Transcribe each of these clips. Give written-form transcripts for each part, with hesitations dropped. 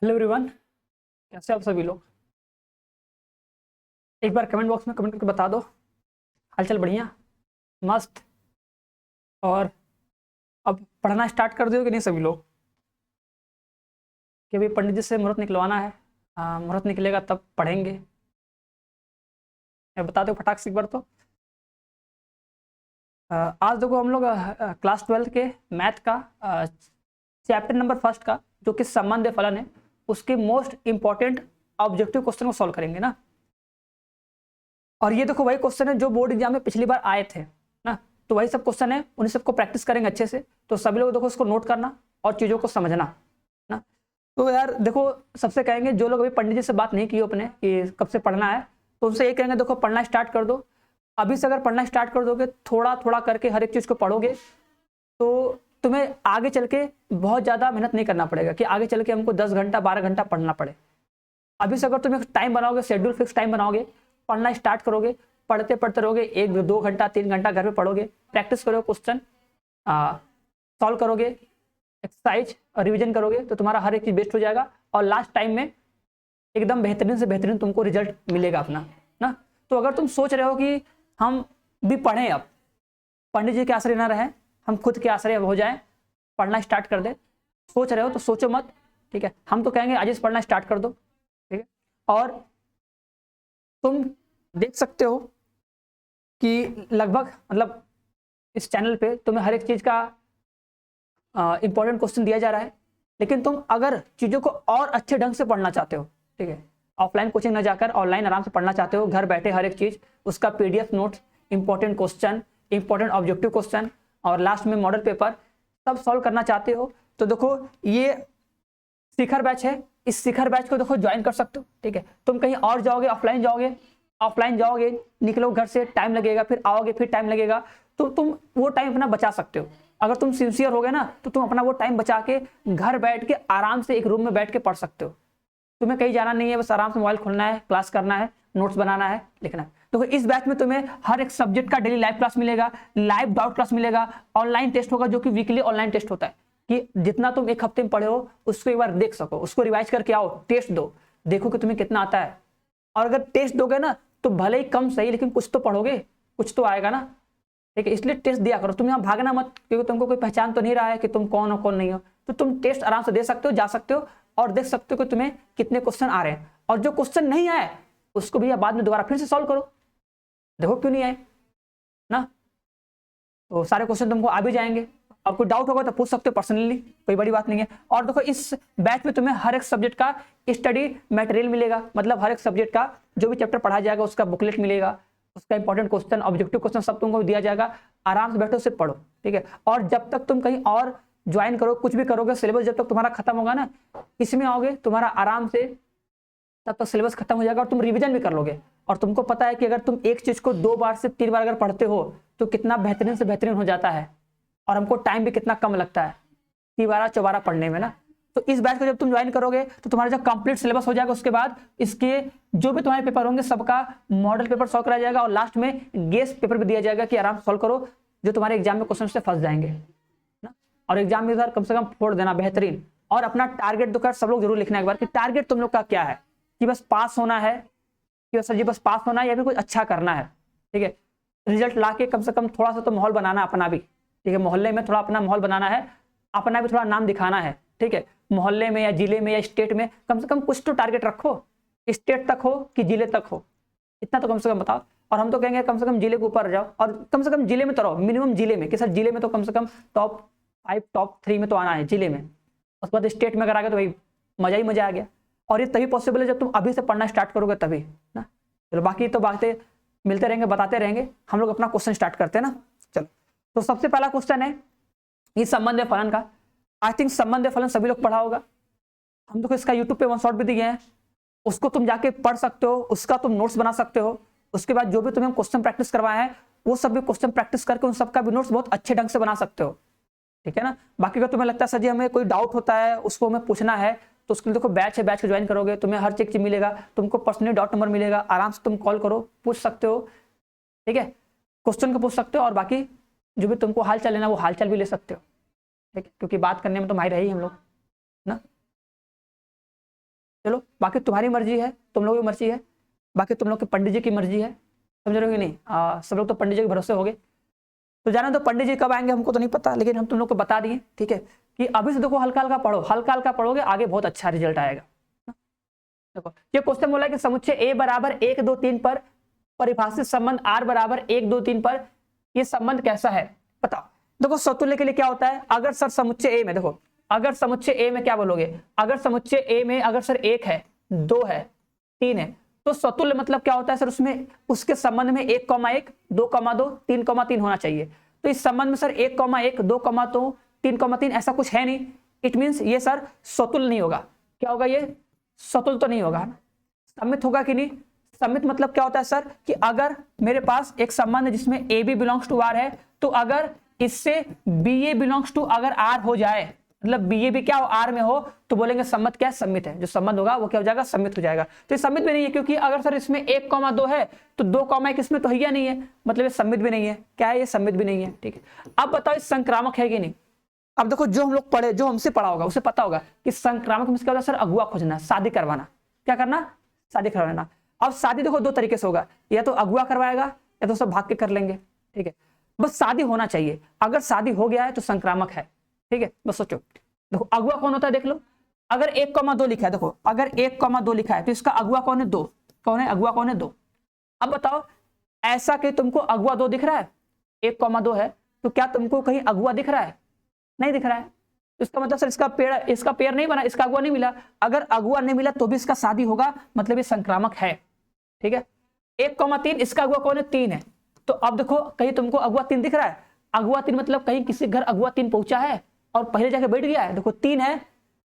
Hello everyone, कैसे आप सभी लोग। एक बार कमेंट बॉक्स में कमेंट करके बता दो हालचाल बढ़िया, मस्त। और अब पढ़ना स्टार्ट कर दियो कि नहीं सभी लोग, कि अभी पंडित जी से मुहूर्त निकलवाना है। मुहूर्त निकलेगा तब पढ़ेंगे। बता दो फटाक से एक बार तो। आज देखो हम लोग क्लास 12 के मैथ का चैप्टर नंबर फर्स्ट का जो कि संबंध फलन है, उसके मोस्ट इंपॉर्टेंट ऑब्जेक्टिव क्वेश्चन को सॉल्व करेंगे ना। और ये देखो वही क्वेश्चन है जो बोर्ड एग्जाम में पिछली बार आए थे ना। तो वही सब क्वेश्चन है, उन्हीं सबको प्रैक्टिस करेंगे अच्छे से। तो सभी लोग देखो उसको नोट करना और चीज़ों को समझना ना। तो यार देखो, सबसे कहेंगे जो लोग अभी पंडित जी से बात नहीं की अपने कि कब से पढ़ना है, तो उनसे ये कहेंगे देखो पढ़ना स्टार्ट कर दो। अभी से अगर पढ़ना स्टार्ट कर दोगे, थोड़ा थोड़ा करके हर एक चीज़ को पढ़ोगे, तो तुम्हें आगे चल के बहुत ज़्यादा मेहनत नहीं करना पड़ेगा कि आगे चल के हमको 10 घंटा 12 घंटा पढ़ना पड़े। अभी से अगर तुम एक टाइम बनाओगे, शेड्यूल फिक्स टाइम बनाओगे, पढ़ना स्टार्ट करोगे, पढ़ते पढ़ते रहोगे, 1 2 घंटा 3 घंटा घर पे पढ़ोगे, प्रैक्टिस करोगे, क्वेश्चन सॉल्व करोगे, एक्सरसाइज और रिवीजन करोगे, तो तुम्हारा हर एक चीज बेस्ट हो जाएगा। और लास्ट टाइम में एकदम बेहतरीन से बेहतरीन तुमको रिजल्ट मिलेगा अपना ना। तो अगर तुम सोच रहे हो कि हम भी पढ़ें, अब पंडित जी के आश्रय न रहे, हम खुद के आश्रय हो जाए, पढ़ना स्टार्ट कर दे, सोच रहे हो तो सोचो मत। ठीक है, हम तो कहेंगे आज से पढ़ना स्टार्ट कर दो। ठीक है, और तुम देख सकते हो कि लगभग मतलब इस चैनल पे तुम्हें हर एक चीज का इंपॉर्टेंट क्वेश्चन दिया जा रहा है। लेकिन तुम अगर चीजों को और अच्छे ढंग से पढ़ना चाहते हो, ठीक है, ऑफलाइन कोचिंग न जाकर ऑनलाइन आराम से पढ़ना चाहते हो, घर बैठे हर एक चीज, उसका PDF notes, important question, important objective question और लास्ट में मॉडल पेपर सब सॉल्व करना चाहते हो, तो देखो ये शिखर बैच है। इस शिखर बैच को देखो ज्वाइन कर सकते हो। ठीक है, तुम कहीं और जाओगे, ऑफलाइन जाओगे, निकलो घर से, टाइम लगेगा, फिर आओगे, फिर टाइम लगेगा, तो तुम वो टाइम अपना बचा सकते हो। अगर तुम सिंसियर हो गए ना, तो तुम अपना वो टाइम बचा के घर बैठ के आराम से एक रूम में बैठ के पढ़ सकते हो। तुम्हें कहीं जाना नहीं है, बस आराम से मोबाइल खोलना है, क्लास करना है, नोट्स बनाना है, लिखना है। तो इस बैच में तुम्हें हर एक सब्जेक्ट का डेली लाइव क्लास मिलेगा, लाइव डाउट क्लास मिलेगा, ऑनलाइन टेस्ट होगा जो कि वीकली ऑनलाइन टेस्ट होता है, कि जितना तुम एक हफ्ते में पढ़े हो उसको एक बार देख सको, उसको रिवाइज करके आओ, टेस्ट दो, देखो कि तुम्हें कितना आता है। और अगर टेस्ट दोगे ना, तो भले ही कम सही, लेकिन कुछ तो पढ़ोगे, कुछ तो आएगा ना। ठीक है, इसलिए टेस्ट दिया करो। तुम यहाँ भागना मत, क्योंकि तुमको कोई पहचान तो नहीं रहा है कि तुम कौन हो कौन नहीं हो। तो तुम टेस्ट आराम से दे सकते हो, जा सकते हो और देख सकते हो कि तुम्हें कितने क्वेश्चन आ रहे हैं। और जो क्वेश्चन नहीं आए उसको भी बाद में दोबारा फिर से सॉल्व करो, देखो क्यों नहीं आए ना। तो सारे क्वेश्चन तुमको आ भी जाएंगे। और कोई डाउट होगा तो पूछ सकते हो पर्सनली, कोई बड़ी बात नहीं है। और देखो इस बैच में तुम्हें हर एक सब्जेक्ट का स्टडी मटेरियल मिलेगा, मतलब हर एक सब्जेक्ट का जो भी चैप्टर पढ़ा जाएगा उसका बुकलेट मिलेगा, उसका इंपॉर्टेंट क्वेश्चन, ऑब्जेक्टिव क्वेश्चन सब तुमको दिया जाएगा। आराम से बैठो, सिर्फ पढ़ो। ठीक है, और जब तक तुम कहीं और ज्वाइन करो, कुछ भी करोगे, सिलेबस जब तक तुम्हारा खत्म होगा ना, इसमें आओगे तुम्हारा आराम से तब तक सिलेबस खत्म हो जाएगा और तुम रिवीजन भी कर लोगे। और तुमको पता है कि अगर तुम एक चीज को 2 बार से 3 बार अगर पढ़ते हो तो कितना बेहतरीन से बेहतरीन हो जाता है, और हमको टाइम भी कितना कम लगता है 3 बार 4 बार पढ़ने में ना। तो इस बैच को जब तुम ज्वाइन करोगे तो तुम्हारा जब कंप्लीट सिलेबस हो जाएगा, उसके बाद इसके जो भी तुम्हारे पेपर होंगे सबका मॉडल पेपर सॉल्व कराया जाएगा, और लास्ट में गेस्ट पेपर भी दिया जाएगा कि आराम से सॉल्व करो, जो तुम्हारे एग्जाम में क्वेश्चन से फंस जाएंगे ना। और एग्जाम में कम से कम फोड़ देना बेहतरीन। और अपना टारगेट तो सब लोग जरूर लिखना एक बार कि टारगेट तुम लोग का क्या है, कि बस पास होना है, कि सर जी बस पास होना है, या फिर कुछ अच्छा करना है। ठीक है, रिजल्ट ला के कम से कम थोड़ा सा तो माहौल बनाना अपना भी। ठीक है, मोहल्ले में थोड़ा अपना माहौल बनाना है, अपना भी थोड़ा नाम दिखाना है। ठीक है, मोहल्ले में या जिले में या स्टेट में कम से कम कुछ तो टारगेट रखो, स्टेट तक हो कि जिले तक हो, इतना तो कम से कम बताओ। और हम तो कहेंगे कम से कम जिले के ऊपर जाओ, और कम से कम जिले में तो रहो, मिनिमम जिले में, कि सर जिले में तो कम से कम टॉप 5 टॉप 3 में तो आना है जिले में। उसके बाद स्टेट में अगर आ गया तो भाई मजा ही मजा आ गया। और ये तभी पॉसिबल है जब तुम अभी से पढ़ना स्टार्ट करोगे तभी ना। चलो बाकी तो बातें मिलते रहेंगे, बताते रहेंगे। हम लोग अपना क्वेश्चन स्टार्ट करते हैं ना। चलो, तो सबसे पहला क्वेश्चन है ये संबंध फलन का। आई थिंक संबंध फलन सभी लोग पढ़ा होगा। हम लोग इसका यूट्यूब पे 1 शॉट भी दिए हैं, उसको तुम जाके पढ़ सकते हो, उसका तुम नोट्स बना सकते हो। उसके बाद जो भी तुम्हें क्वेश्चन प्रैक्टिस करवाए हैं वो सब भी क्वेश्चन प्रैक्टिस करके उन सबका भी नोट्स बहुत अच्छे ढंग से बना सकते हो। ठीक है ना। बाकी अगर तुम्हें लगता है सर जी हमें कोई डाउट होता है उसको हमें पूछना है, तो उसके लिए देखो बैच है, बैच को ज्वाइन करोगे, तुम्हें हर चीज मिलेगा, तुमको पर्सनली डाउट नंबर मिलेगा, आराम से तुम कॉल करो, पूछ सकते हो। ठीक है, क्वेश्चन को पूछ सकते हो, और बाकी जो भी तुमको हाल चाल लेना वो हाल चाल भी ले सकते हो। ठीक है, क्योंकि बात करने में तो माहिर है ही हम लोग ना। चलो बाकी तुम्हारी मर्जी है, तुम लोगों की मर्जी है, बाकी तुम लोग के पंडित जी की मर्जी है, समझ रहे हो कि नहीं। सब लोग तो पंडित जी के भरोसे हो गए। तो जाना तो पंडित जी कब आएंगे हमको तो नहीं पता, लेकिन हम तुम लोग को बता दिए, ठीक है, कि अभी से देखो हल्का हल्का पढ़ो, हल्का हल्का पढ़ोगे आगे बहुत अच्छा रिजल्ट आएगा। देखो ये क्वेश्चन बोला कि समुच्चय ए बराबर 1 2 3 पर परिभाषित संबंध r बराबर 1 2 3 पर ये संबंध कैसा है बताओ। देखो समतुल्य के लिए क्या होता है, अगर सर समुच्चय ए में, देखो अगर समुच्चय ए में क्या बोलोगे, अगर समुच्चय ए में अगर सर 1 है 2 है 3 है तो समतुल्य मतलब क्या होता है सर, उसमें उसके संबंध में 1 1 2 2 3 3 होना चाहिए। तो इस संबंध में सर 1 1 2 2 3 3 ऐसा कुछ है नहीं, इट मीन्स ये सर समतुल्य नहीं होगा। क्या होगा ये, समतुल्य तो नहीं होगा, सममित होगा कि नहीं। सममित मतलब क्या होता है सर, कि अगर मेरे पास एक संबंध है जिसमें A B belongs to R है, तो अगर इससे बी ए बिलोंग्स टू अगर आर हो जाए, मतलब बी ए भी क्या हो आर में हो, तो बोलेंगे सम्मत क्या है, सम्मित है। जो संबंध होगा वो क्या हो जाएगा, सम्मित हो जाएगा। तो ये सम्मित भी नहीं है, क्योंकि अगर सर इसमें 1 2 है तो 2 1 इसमें तो है नहीं है, मतलब ये सम्मित भी नहीं है। क्या है, ये सम्मित भी नहीं है, ठीक है। अब बताओ इस संक्रामक है कि नहीं। अब देखो जो हम लोग पढ़े, जो हमसे पढ़ा होगा उसे पता होगा कि संक्रामक में क्या होता है सर, अगुआ खोजना, शादी करवाना। क्या करना, शादी करवाना। अब शादी देखो 2 तरीके से होगा, या तो अगुआ करवाएगा या तो सब भाग के कर लेंगे, ठीक है। बस शादी होना चाहिए, अगर शादी हो गया है तो संक्रामक है, ठीक है। बस सोचो, देखो अगुआ कौन होता है देख लो, अगर 1 2 लिखा है, देखो अगर 1 2 लिखा है तो इसका अगुआ कौन है, 2। कौन है अगुआ, कौन है 2। अब बताओ ऐसा कि तुमको अगुआ 2 दिख रहा है, 1 2 है, तो क्या तुमको कहीं अगुआ दिख रहा है, नहीं दिख रहा है। इसका मतलब सर इसका पेड़ नहीं बना, इसका अगुआ नहीं मिला। अगर अगुआ नहीं मिला तो भी इसका शादी होगा, मतलब ये संक्रामक है, ठीक है। 1 3 इसका अगुआ कौन है, 3 है। तो अब देखो कहीं तुमको अगुआ 3 दिख रहा है, अगुआ 3 मतलब कहीं किसी घर अगुआ 3 पहुंचा है और पहले जाके बैठ गया है। देखो 3 है,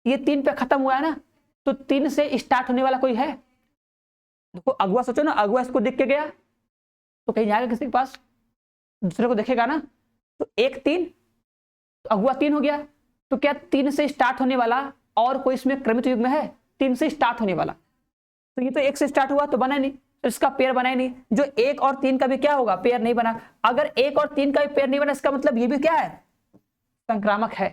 ये 3 पे खत्म हुआ है ना, तो 3 से स्टार्ट होने वाला कोई है। देखो अगुआ सोचो ना, अगुआ इसको देख के गया तो कहीं जाएगा किसी के पास, दूसरे को देखेगा ना, तो 1 3 अगुआ 3 हो गया। तो क्या 3 से स्टार्ट होने वाला और कोई इसमें क्रमित युग्म है, 3 से स्टार्ट होने वाला, तो ये तो 1 से स्टार्ट हुआ तो बना नहीं, तो इसका पेयर बना ही नहीं। जो 1 और 3 का भी क्या होगा, पेयर नहीं बना। अगर 1 और 3 का भी पेयर नहीं बना, इसका मतलब ये भी क्या है, संक्रामक है,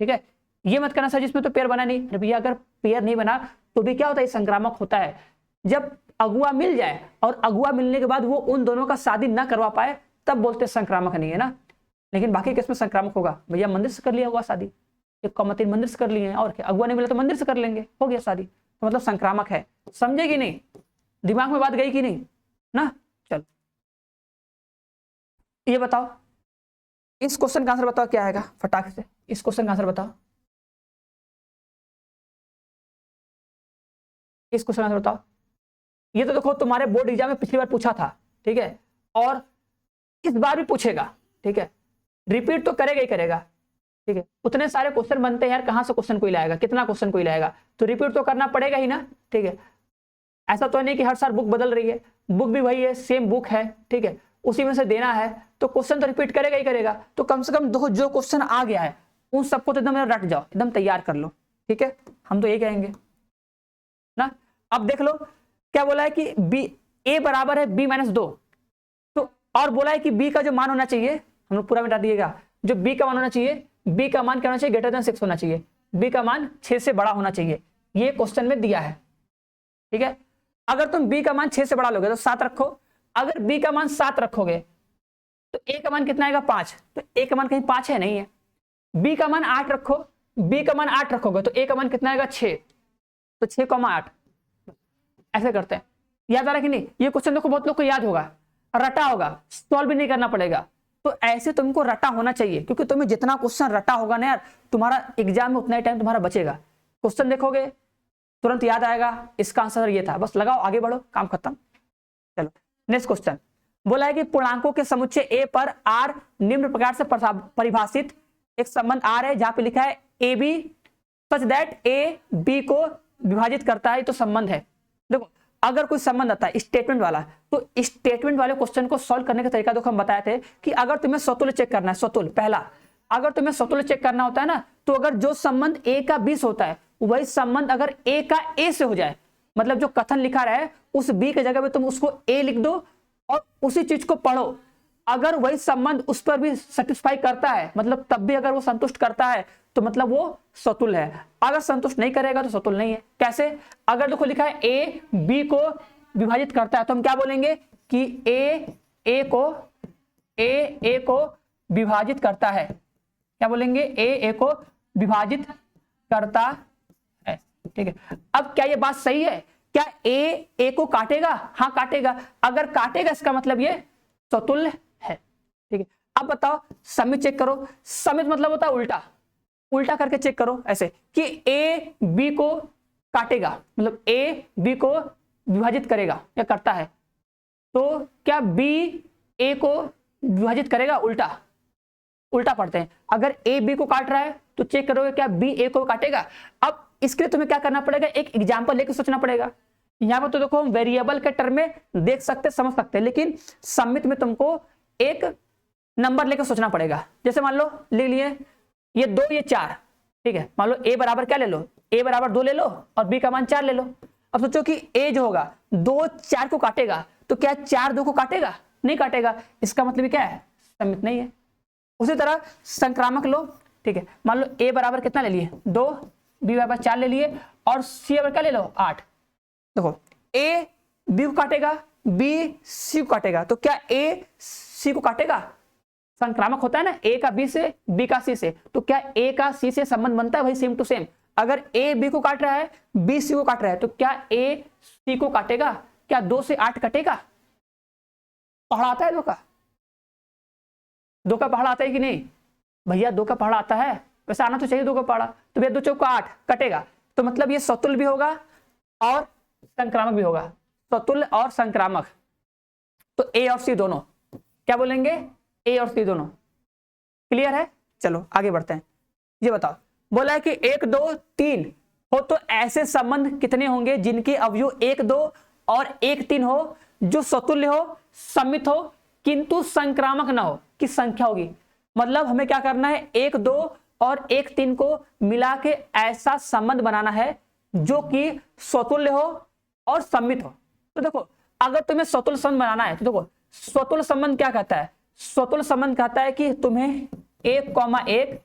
ठीक है। ये मत करना सर जिसमें तो पेयर बना नहीं, भैया अगर पेयर नहीं बना तो भी क्या होता है, संक्रामक होता है। जब अगुआ मिल जाए और अगुआ मिलने के बाद वो उन दोनों का शादी ना करवा पाए, तब बोलते संक्रामक नहीं है ना। लेकिन बाकी केस में संक्रामक होगा, भैया मंदिर से कर लिया हुआ शादी, 1 3 मंदिर से कर लिए हैं, और क्या अगुआ नहीं मिला तो मंदिर से कर लेंगे, हो गया शादी, तो मतलब संक्रामक है। समझे कि नहीं, दिमाग में बात गई कि नहीं ना। चल ये बताओ, इस क्वेश्चन का आंसर बताओ क्या आएगा फटाक से, इस क्वेश्चन का आंसर बताओ, इस क्वेश्चन का आंसर बताओ। ये तो देखो तुम्हारे बोर्ड एग्जाम में पिछली बार पूछा था, ठीक है, और इस बार भी पूछेगा, ठीक है। रिपीट तो करेगा ही करेगा, ठीक है। उतने सारे क्वेश्चन बनते हैं यार, कहां से क्वेश्चन कोई लाएगा, कितना क्वेश्चन कोई लाएगा, तो रिपीट तो करना पड़ेगा ही ना, ठीक है। ऐसा तो नहीं कि हर साल बुक बदल रही है, बुक भी वही है, सेम बुक है, ठीक है, उसी में से देना है, तो क्वेश्चन तो रिपीट करेगा ही करेगा। तो कम से कम देखो जो क्वेश्चन आ गया है उन सबको तो एकदम रट जाओ, एकदम तैयार कर लो, ठीक है। हम तो ये कहेंगे ना। अब देख लो क्या बोला है कि बी ए बराबर है बी -2, तो और बोला है कि बी का जो मान होना चाहिए, हम लोग पूरा मिटा दिएगा, जो बी का मान होना चाहिए, बी का मान क्या होना चाहिए, ग्रेटर देन 6 होना चाहिए, बी का मान 6 से बड़ा होना चाहिए, ये क्वेश्चन में दिया है, ठीक है। अगर तुम b का मान 6 से बड़ा लोगे तो 7 रखो, अगर b का मान 7 रखोगे तो a का मान कितना आएगा, 5, तो a का मान कहीं 5 है, नहीं है। b का मान 8 रखो, b का मान 8 रखोगे तो a का मान कितना आएगा, 6, तो 6 8, ऐसे करते हैं। याद आ रहा कि नहीं, ये क्वेश्चन देखो बहुत लोग को याद होगा, रटा होगा, सॉल्व भी नहीं करना पड़ेगा। तो ऐसे तुमको रटा होना चाहिए, क्योंकि तुम्हें जितना क्वेश्चन रटा होगा ना यार, तुम्हारा एग्जाम में उतना ही टाइम तुम्हारा बचेगा। क्वेश्चन देखोगे तुरंत याद आएगा, इसका आंसर ये था, बस लगाओ आगे बढ़ो, काम खत्म। चलो नेक्स्ट क्वेश्चन बोला है कि पूर्णांकों के समुच्चय ए पर आर निम्न प्रकार से परिभाषित एक संबंध आर है, जहां पे लिखा है A B such that A B को विभाजित करता है, तो संबंध है। देखो अगर कोई संबंध आता है स्टेटमेंट वाला, तो स्टेटमेंट वाले क्वेश्चन को सॉल्व करने का तरीका देखो हम बताए थे कि अगर तुम्हें स्वतुल्य चेक करना है, स्वतुल्य पहला, अगर तुम्हें स्वतुल्य चेक करना होता है ना, तो अगर जो संबंध ए का बी से होता है वही संबंध अगर ए का ए से हो जाए, मतलब जो कथन लिखा रहा है उस बी के जगह पे तुम उसको ए लिख दो और उसी चीज को पढ़ो। अगर वही संबंध उस पर भी सेटिस्फाई करता है, मतलब तब भी अगर वो संतुष्ट करता है तो मतलब वो सतुल्य है। अगर संतुष्ट नहीं करेगा तो सतुल्य नहीं है। कैसे? अगर देखो लिखा है ए बी को विभाजित करता है तो हम क्या बोलेंगे कि ए को विभाजित करता है। क्या बोलेंगे? ए को विभाजित करता है। ठीक है, अब क्या ये बात सही है? क्या ए को काटेगा? हाँ काटेगा। अगर काटेगा इसका मतलब ये सतुल्य है। ठीक है, अब बताओ समित चेक करो। समित मतलब होता है उल्टा, उल्टा करके चेक करो ऐसे कि ए बी को काटेगा, मतलब ए बी को विभाजित करेगा या करता है, तो क्या बी ए को विभाजित करेगा? उल्टा, उल्टा पढ़ते हैं। अगर ए बी को काट रहा है तो चेक करोगे क्या बी ए को काटेगा। अब इसके लिए तुम्हें क्या करना पड़ेगा? एक एग्जाम्पल लेके सोचना पड़ेगा। यहां पर तो देखो हम वेरिएबल के टर्म में देख सकते समझ सकते हैं, लेकिन समित में तुमको एक नंबर लेकर सोचना पड़ेगा। जैसे मान लो ले लिए ये 2 ये 4, ठीक है, मान लो ए बराबर क्या ले लो, ए बराबर 2 ले लो और बी का मान 4 ले लो। अब सोचो कि ए जो होगा 2 4 को काटेगा, तो क्या 4 2 को काटेगा? नहीं काटेगा। इसका मतलब क्या है? समित नहीं है। उसी तरह संक्रामक लो, ठीक है, मान लो ए बराबर कितना ले लिए 2, बी बराबर 4 ले लिए और सी बराबर क्या ले लो 8। देखो ए बी को काटेगा, बी सी को काटेगा, तो क्या ए सी को काटेगा? संक्रामक होता है ना, ए का बी से, बी का सी से, तो क्या ए का सी से संबंध बनता है? वही सेम टू सेम। अगर ए बी को काट रहा है, बी सी को काट रहा है, तो क्या ए सी को काटेगा? क्या 2 से 8 कटेगा? पहाड़ आता है 2 का? 2 का पहाड़ आता है कि नहीं भैया? 2 का पहाड़ आता है, वैसे आना तो चाहिए 2 का पहाड़ा। तो भैया 2 चौका 8 कटेगा, तो मतलब ये सतुल्य भी होगा और संक्रामक भी होगा। सतुल्य और संक्रामक, तो ए और सी दोनों क्या बोलेंगे? ए और सी दोनों। क्लियर है? चलो आगे बढ़ते हैं। ये बताओ, बोला है कि 1 2 3 हो तो ऐसे संबंध कितने होंगे जिनके अवयव 1 2 और 1 3 हो, जो सतुल्य हो, समित हो, किंतु संक्रामक ना हो। किस संख्या होगी? मतलब हमें क्या करना है? 1 2 और 1 3 को मिला के ऐसा संबंध बनाना है जो कि सतुल्य हो और समित हो। तो देखो अगर तुम्हें सतुल्य संबंध बनाना है तो देखो सतुल्य संबंध क्या कहता है? सतुल्य संबंध कहता है कि तुम्हें 1 1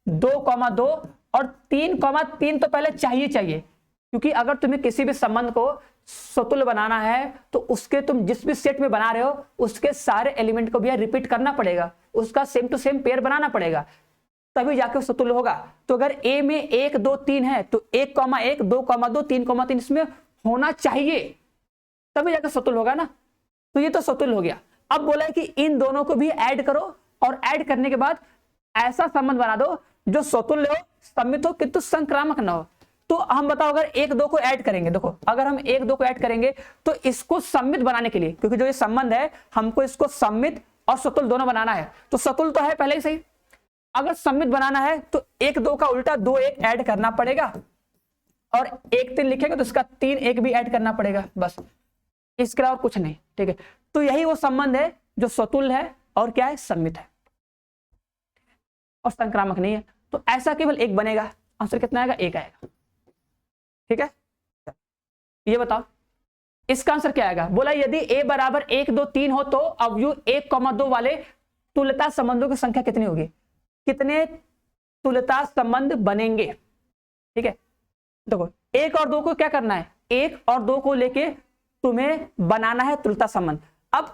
2 2 और 3 3 तो पहले चाहिए, क्योंकि अगर तुम्हें किसी भी संबंध को सतुल्य बनाना है तो उसके तुम जिस भी सेट में बना रहे हो उसके सारे एलिमेंट को भी रिपीट करना पड़ेगा, उसका सेम टू सेम पेयर बनाना पड़ेगा, तभी जाके सतुल्य होगा। तो अगर ए में 1 2 3 है तो 1 1 2 2 3 3 इसमें होना चाहिए, तभी जाकर सतुल्य होगा ना। तो ये तो सतुल्य हो गया। अब बोला है कि इन दोनों को भी ऐड करो और ऐड करने के बाद ऐसा संबंध बना दो जो सतुल्य हो, समित हो, किंतु संक्रामक ना हो। तो हम बताओ अगर 1 2 को ऐड करेंगे, देखो अगर हम 1 2 को ऐड करेंगे तो इसको समित बनाने के लिए, क्योंकि जो ये संबंध है हमको इसको समित और सतुल्य दोनों बनाना है, तो सतुल्य तो है पहले ही सही। अगर समित बनाना है तो 1 2 का उल्टा 2 1 ऐड करना पड़ेगा और 1 3 लिखेंगे तो इसका 3 1 भी ऐड करना पड़ेगा, बस इसके अलावा कुछ नहीं। ठीक है, तो यही वो संबंध है जो सतुल्य है और क्या है? समित है और संक्रामक नहीं है। तो ऐसा केवल एक बनेगा। आंसर कितना आएगा? 1 आएगा। ठीक है, ये बताओ इसका आंसर क्या आएगा? बोला यदि a बराबर 1 2 3 हो तो अवयव 1 2 वाले तुल्यता संबंधों की संख्या कितनी होगी? कितने तुल्यता संबंध बनेंगे? ठीक है, देखो 1 और 2 को क्या करना है? 1 और 2 को लेके तुम्हें बनाना है तुल्यता संबंध। अब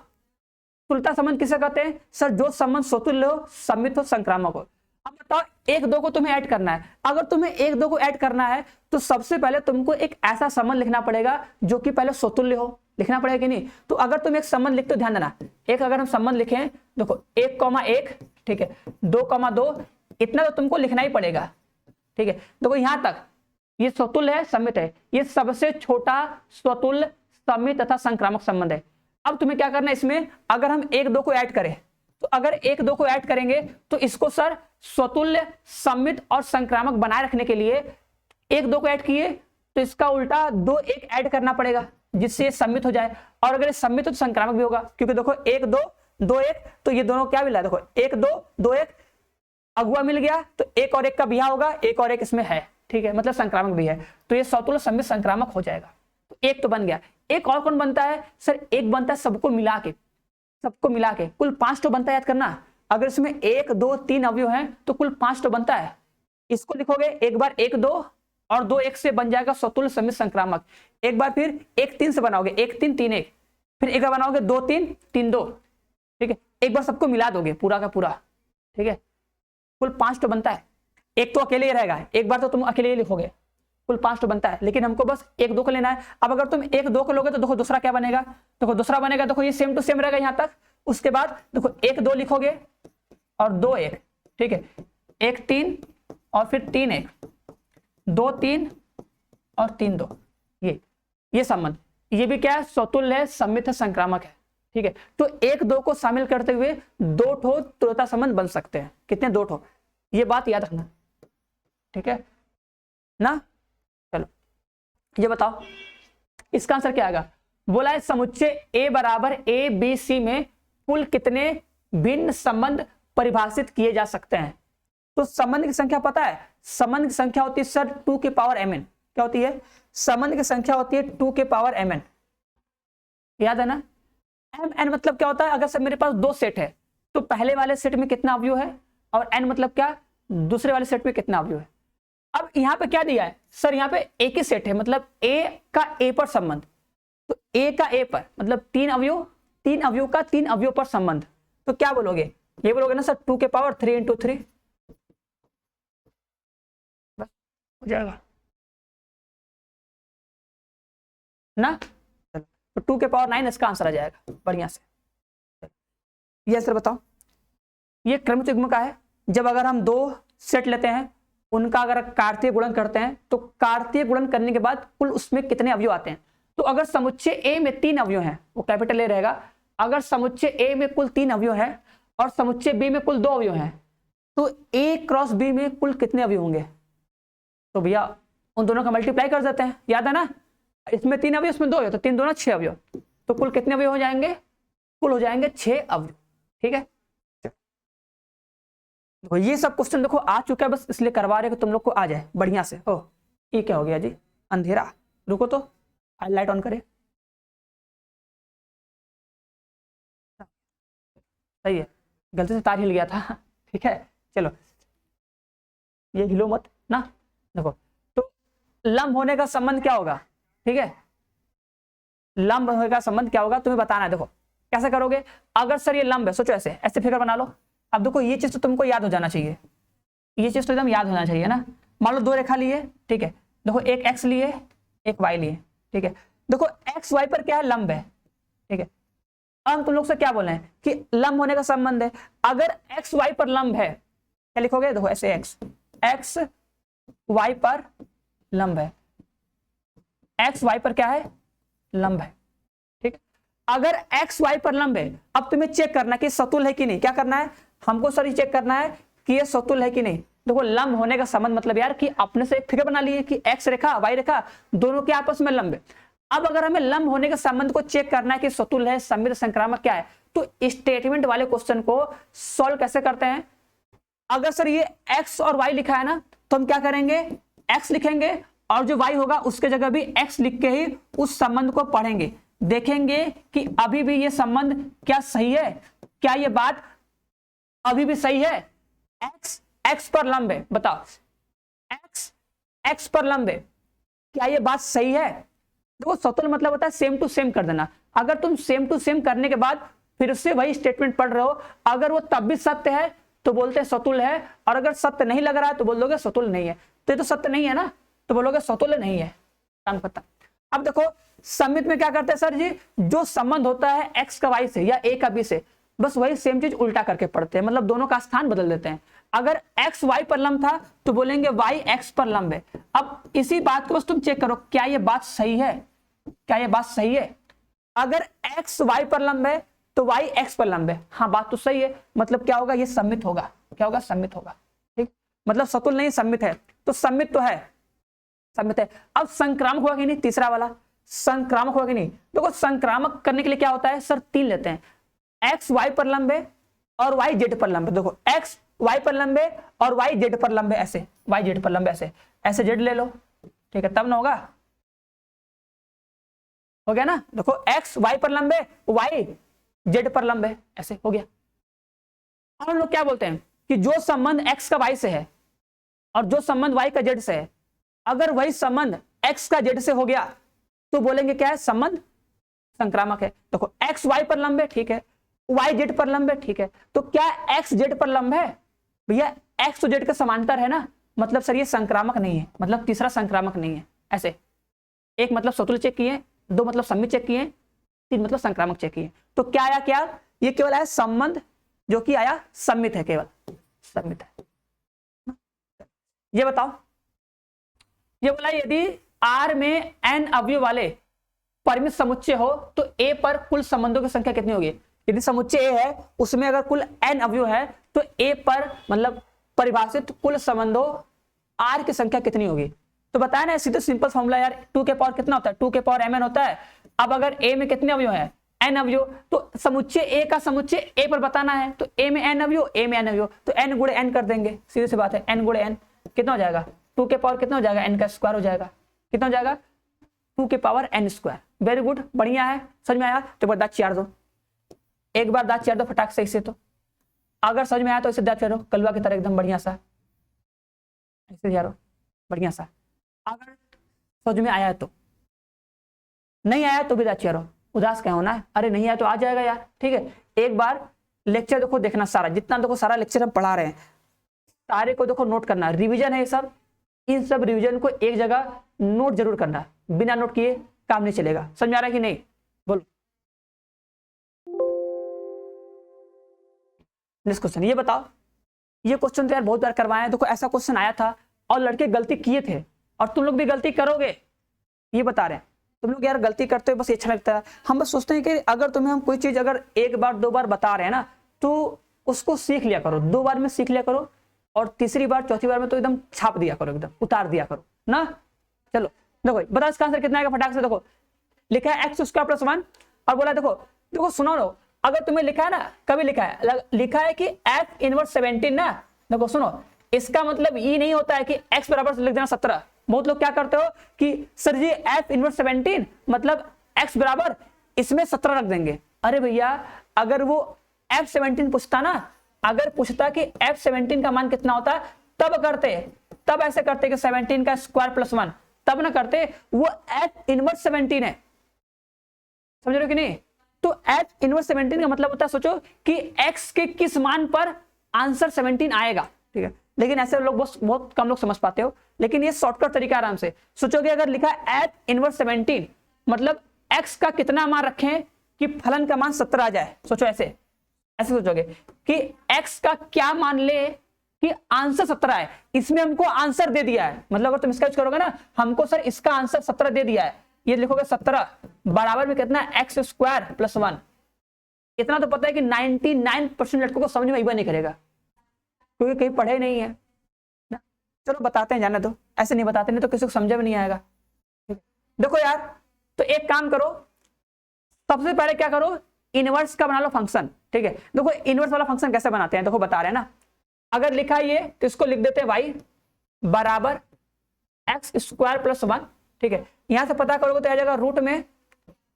तुल्यता संबंध किसे कहते हैं? सर जो संबंध सतुल्य हो, समित हो, संक्रामक हो। अब बताओ 1 2 को तुम्हें ऐड करना है। अगर तुम्हें 1 2 को ऐड करना है तो सबसे पहले तुमको एक ऐसा संबंध लिखना पड़ेगा जो कि पहले सतुल्य हो। लिखना पड़ेगा कि नहीं? तो अगर तुम एक संबंध लिखते हो, ध्यान देना, एक अगर हम संबंध लिखें, देखो 1 1, ठीक है, 2 2, इतना तो तुमको लिखना ही पड़ेगा। ठीक है, देखो यहां तक ये सतुल्य है, समित है, ये सबसे छोटा स्वतुल्य, समित तथा संक्रामक संबंध है। अब तुम्हें क्या करना है इसमें? अगर हम 1 2 को ऐड करें तो अगर 1 2 को ऐड करेंगे तो इसको सर स्वतुल्य, समित और संक्रामक बनाए रखने के लिए 1 2 को ऐड किए तो इसका उल्टा 2 1 ऐड करना पड़ेगा जिससे ये समित हो जाए। और अगर ये समित हो तो संक्रामक भी होगा, क्योंकि देखो 1 2 2 1, तो ये दोनों क्या मिला? देखो 1 2 2 1 अगुआ मिल गया तो 1 और 1 का बिया होगा, 1 और 1 इसमें है। ठीक है, मतलब संक्रामक भी है, तो ये सतुल्य, समित, संक्रामक हो जाएगा। तो 1 तो बन गया। एक और कौन बनता है? सर एक बनता है सबको मिला के। सबको मिला के कुल 5 तो बनता है, याद करना। अगर इसमें 1 2 3 अवयव हैं तो कुल 5 तो बनता है। इसको लिखोगे एक बार 1 2 और 2 1 से बन जाएगा स्वतुल्य समित संक्रामक। एक बार फिर 1 3 से बनाओगे 1 3 3 1, फिर एक बार बनाओगे 2 3 3 2, ठीक है। एक बार सबको मिला दोगे पूरा का पूरा, ठीक है। कुल 5 तो बनता है। एक तो अकेले ही रहेगा, एक बार तो तुम अकेले ही लिखोगे, कुल 5 तो बनता है। लेकिन हमको बस 1 2 को लेना है। अब अगर तुम 1 2 को लोगे तो देखो दूसरा क्या बनेगा, देखो दूसरा बनेगा, देखो ये सेम टू सेम रहेगा यहां तक। उसके बाद देखो 1 2 लिखोगे और 2 1, ठीक है। 1 3 और फिर 3 1, 2 3 और 3 2, ये संबंध, ये भी क्या है, स्वतुल्य है, सममित है, संक्रामक है, ठीक है। तो 1 2 को शामिल करते हुए 2 ठो तुल्यता संबंध बन सकते हैं। कितने, 2 ठो, ये बात याद रखना, ठीक है ना। चलो ये बताओ इसका आंसर क्या आएगा। बोला है समुच्चय A बराबर A B C में कुल कितने भिन्न संबंध परिभाषित किए जा सकते हैं। तो संबंध की संख्या पता है, संबंध की संख्या होती है सर 2 की पावर mn। क्या होती है, संबंध की संख्या होती है 2 के पावर mn, याद है ना। mn मतलब क्या होता है, अगर सर मेरे पास 2 सेट है तो पहले वाले सेट में कितना अवयव है, और n मतलब क्या, दूसरे वाले सेट में कितना अवयव है। अब यहाँ पे क्या दिया है सर, यहाँ पे एक ही सेट है, मतलब a का a पर संबंध, तो a का a पर मतलब 3 अवयव, 3 अवयव का 3 अवयव पर संबंध। तो क्या बोलोगे, ये बोलोगे ना सर 2 के पावर 3 × 3, बस हो जाएगा ना। तो 2 के पावर 9 इसका आंसर आ जाएगा बढ़िया से। ये आंसर बताओ, ये क्रमिक युग्म का है। जब अगर हम 2 सेट लेते हैं, उनका अगर कार्तीय गुणन करते हैं तो कार्तीय गुणन करने के बाद कुल उसमें कितने अवयव आते हैं। तो अगर समुच्चय A में 3 अवयव हैं, वो कैपिटल A रहेगा। अगर समुच्चय A में कुल 3 अवयव हैं और समुच्चय B में कुल 2 अवयव हैं, तो A क्रॉस B में कुल कितने अवयव होंगे। तो भैया उन दोनों का मल्टीप्लाई कर देते हैं, याद है ना। इसमें 3 अवयव, इसमें 2 अवयव, तो 3 2 6 अवयव, तो कुल कितने अवयव हो जाएंगे, कुल हो जाएंगे 6 अवयव, ठीक है। तो ये सब क्वेश्चन देखो आ चुका है, बस इसलिए करवा रहे कि तुम लोग को आ जाए बढ़िया से। ओ ये क्या हो गया जी, अंधेरा, रुको तो लाइट ऑन करे, सही है, गलती से तार हिल गया था, ठीक है। चलो ये हिलो मत ना। देखो तो लंब होने का संबंध क्या होगा, ठीक है। लंब होने का संबंध क्या होगा तुम्हें बताना है। देखो कैसे करोगे, अगर सर ये लंब है, सोचो ऐसे ऐसे फिगर बना लो। अब देखो ये चीज तो तुमको याद हो जाना चाहिए, ये चीज तो एकदम याद होना चाहिए ना। मान लो 2 रेखा लिए, ठीक है। देखो एक x लिए, एक y लिए, ठीक है। देखो x y पर क्या है, लंब है, ठीक है। अब हम तुम लोग से क्या बोले हैं कि लंब होने का संबंध है। अगर x y पर लंब है, क्या लिखोगे, देखो ऐसे x y पर लंब है, x y पर क्या है, लंब है, ठीक। अगर x y पर लंब है, अब तुम्हें चेक करना कि सतुल्य है कि नहीं। क्या करना है हमको सर, ये चेक करना है कि ये सतुल्य है कि नहीं। देखो लंब होने का संबंध मतलब यार कि अपने से एक फिगर बना लिए कि x रेखा y रेखा दोनों के आपस में लंब है। अब अगर हमें लंब होने के संबंध को चेक करना है कि सतुल्य है, सममित, संक्रामक क्या है, तो स्टेटमेंट वाले क्वेश्चन को सॉल्व कैसे करते हैं। अगर सर ये x और y लिखा है ना, तो हम क्या करेंगे, x लिखेंगे और जो y होगा उसके जगह भी x लिख के ही उस संबंध को पढ़ेंगे, देखेंगे कि अभी भी ये संबंध क्या सही है, क्या ये बात अभी भी सही है। x पर लंब है, बताओ x पर लंब है, क्या ये बात सही है। देखो सतुल्य मतलब होता है सेम टू सेम कर देना। अगर तुम सेम टू सेम करने के बाद फिर से वही स्टेटमेंट पढ़ रहे हो, अगर वो तब भी सत्य है तो बोलते हैं सतुल्य है, और अगर सत्य नहीं लग रहा है तो बोल दोगे सतुल्य नहीं है। तो ये तो सत्य नहीं है ना, तो बोलोगे सतुल्य नहीं है, काम खत्म। अब देखो सममित में क्या करते हैं सर जी, जो संबंध होता है x का y से या a का b से, बस वही सेम चीज उल्टा करके पढ़ते हैं, मतलब दोनों का स्थान बदल देते हैं। अगर x y पर लंब था तो बोलेंगे y x पर लंब है। अब इसी बात को बस तुम चेक करो, क्या ये बात सही है, क्या ये बात सही है। अगर x y पर लंब है तो y x पर लंब है, हाँ बात तो सही है, मतलब क्या होगा, ये सममित होगा। क्या होगा, सममित होगा, ठीक। मतलब सतुल्य नहीं सममित है, तो सममित तो है, सममित है। अब संक्रामक हुआ कि नहीं, तीसरा वाला संक्रामक हुआ कि नहीं। देखो संक्रामक करने के लिए क्या होता है सर, 3 लेते हैं, x y पर लंब है और y z पर लंब है। देखो x y पर लंब है और y z पर लंब है, ऐसे y z पर लंब है, ऐसे ऐसे z ले लो, ठीक है, तब ना होगा, हो गया ना। देखो x y पर लंब है, y जेड पर लंब है, ऐसे हो गया। और हम लोग क्या बोलते हैं कि जो संबंध एक्स का वाई से है और जो संबंध वाई का जेड से है, अगर वही संबंध एक्स का जेड से हो गया तो बोलेंगे क्या है, संबंध संक्रामक है। देखो एक्स वाई पर लंब है, ठीक है, वाई जेड पर लंब है, ठीक है, तो क्या एक्स जेड पर लंब है भैया? एक्स तो जेड के समांतर है ना, मतलब सर ये संक्रामक नहीं है, मतलब तीसरा संक्रामक नहीं है। ऐसे एक मतलब स्वतुल्य चेक किए, दो मतलब सममित चेक किए, तीन मतलब संक्रामक चेक किए, तो क्या आया, क्या ये केवल आया संबंध जो कि आया सममित है, केवल सममित है। ये बताओ, ये बोला यदि R में n अवयव वाले परिमित समुच्चय हो तो A पर कुल संबंधों की संख्या कितनी होगी? यदि समुच्चय A है उसमें अगर कुल n अवयव है तो A पर मतलब परिभाषित कुल संबंधों R की संख्या कितनी होगी? तो बताया ना, सीधे सिंपल फॉर्मूला यार, 2 के पावर कितना होता है, 2 के पावर mn होता है। अब अगर A में कितने अवयव है, n अवयव, तो समुच्चय A का समुच्चय A पर बताना है, तो A में n अवयव, A में n अवयव, तो n गुणे n कर देंगे, सीधी सी बात है, n गुणे n कितना हो जाएगा, 2 के पावर कितना हो जाएगा, n का स्क्वायर हो जाएगा, कितना हो जाएगा, 2 के power n square. Very good, बढ़िया है, समझ में आया? तो एक बार दांत चार दो, एक बार दांत चार दो फटाक से इसे, तो अगर समझ में आया तो इसे दांत चारो कलवा की तरह एकदम बढ़िया सा, ऐसे यारो बढ़िया सा। अगर समझ में आया तो, नहीं आया तो भी दांत चारो, उदास क्या होना है, अरे नहीं आया तो आ जाएगा यार, ठीक है। एक बार लेक्चर देखो, देखना सारा, जितना देखो सारा लेक्चर हम पढ़ा रहे हैं, सारे को देखो नोट करना, रिवीजन है ये सब, इन सब रिवीजन को एक जगह नोट जरूर करना, बिना नोट किए काम नहीं चलेगा। समझ में आ रहा है कि नहीं, बोलो। नेक्स्ट क्वेश्चन, ये बताओ, ये क्वेश्चन तो यार बहुत बार करवाए हैं, देखो ऐसा क्वेश्चन आया था और लड़के गलती किए थे और तुम लोग भी गलती करोगे, ये बता रहे हैं। तुम लोग यार गलती करते हो, बस अच्छा लगता है, हम बस सोचते हैं कि अगर तुम्हें हम कोई चीज अगर एक बार दो बार बता रहे हैं ना, तो उसको सीख लिया करो, 2 बार में सीख लिया करो, और तीसरी बार चौथी बार में तो एकदम छाप दिया करो, एकदम उतार दिया करो ना। चलो देखो बताओ इसका आंसर कितना आएगा फटाक से। देखो लिखा है x स्क्वायर प्लस 1 और बोला देखो देखो सुनो लो, अगर तुम्हें लिखा है ना, कभी लिखा है कि f इनवर्स 17 ना, देखो सुनो, इसका मतलब ये नहीं होता है कि x बराबर लिख देना 17। बहुत लोग क्या करते हो कि सर जी f इनवर्स 17 मतलब x बराबर इसमें 17 रख देंगे। अरे भैया अगर वो f17 पूछता ना, अगर पूछता कि f17 का मान कितना होता है, तब करते, तब ऐसे करते कि 17 का स्क्वायर प्लस 1, तब ना करते, वो f इनवर्स 17 है, समझ रहे हो कि नहीं। तो f इनवर्स 17 का मतलब होता है, सोचो कि x के किस मान पर आंसर 17 आएगा, ठीक है। लेकिन ऐसे लोग बहुत कम लोग समझ पाते हो, लेकिन ये शॉर्टकट तरीका, आराम से सोचोगे, अगर लिखा है f इनवर्स 17 मतलब x का कितना मान रखें कि फलन का मान 17 आ जाए, सोचो ऐसे ऐसे सोचोगे कि x का क्या मान ले कि आंसर 17 है, इसमें हमको आंसर दे दिया है, मतलब अगर तुम इसका यूज करोगे ना, हमको सर इसका आंसर 17 दे दिया है, ये लिखोगे 17 बराबर में कितना, एक्स स्क्वायर प्लस 1। इतना तो पता है कि 99% लड़कों को समझ में नहीं करेगा, क्योंकि कहीं पढ़े नहीं है ना। चलो बताते हैं, जाने दो, ऐसे नहीं बताते, नहीं तो किसी को समझ में नहीं आएगा। देखो यार, तो एक काम करो, सबसे पहले क्या करो, इनवर्स का बना लो फंक्शन, ठीक है। देखो इनवर्स वाला फंक्शन कैसे बनाते हैं, देखो बता रहे हैं ना, अगर लिखा है ये तो इसको लिख देते हैं y बराबर एक्स स्क्वायर प्लस 1, ठीक है। यहां से पता करोगे तो आ जाएगा रूट में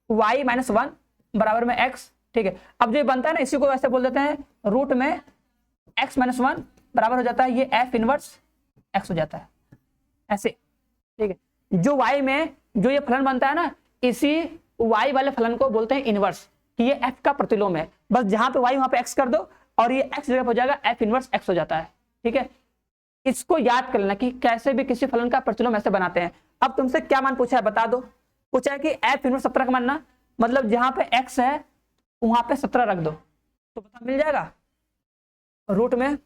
y माइनस 1 बराबर में x, ठीक है। अब जो बनता है ना, इसी को वैसे बोल देते हैं रूट में x माइनस 1 बराबर हो जाता है ये f इनवर्स x हो जाता है, ऐसे, ठीक है। जो y में जो ये फलन बनता है ना, इसी y वाले फलन को बोलते हैं इनवर्स, कि ये f का प्रतिलोम है, बस जहां पे y वहां पे x कर दो और ये x जगह हो जाएगा f इनवर्स x हो जाता है, ठीक है। इसको याद कर लेना कि कैसे भी किसी फलन का प्रतिलोम ऐसे बनाते हैं। अब तुमसे क्या मान पूछा है बता दो, पूछा है कि f इनवर्स 17 का मानना, मतलब जहां पे x है वहां पे 17 रख दो, तो पता मिल जाएगा, रूट में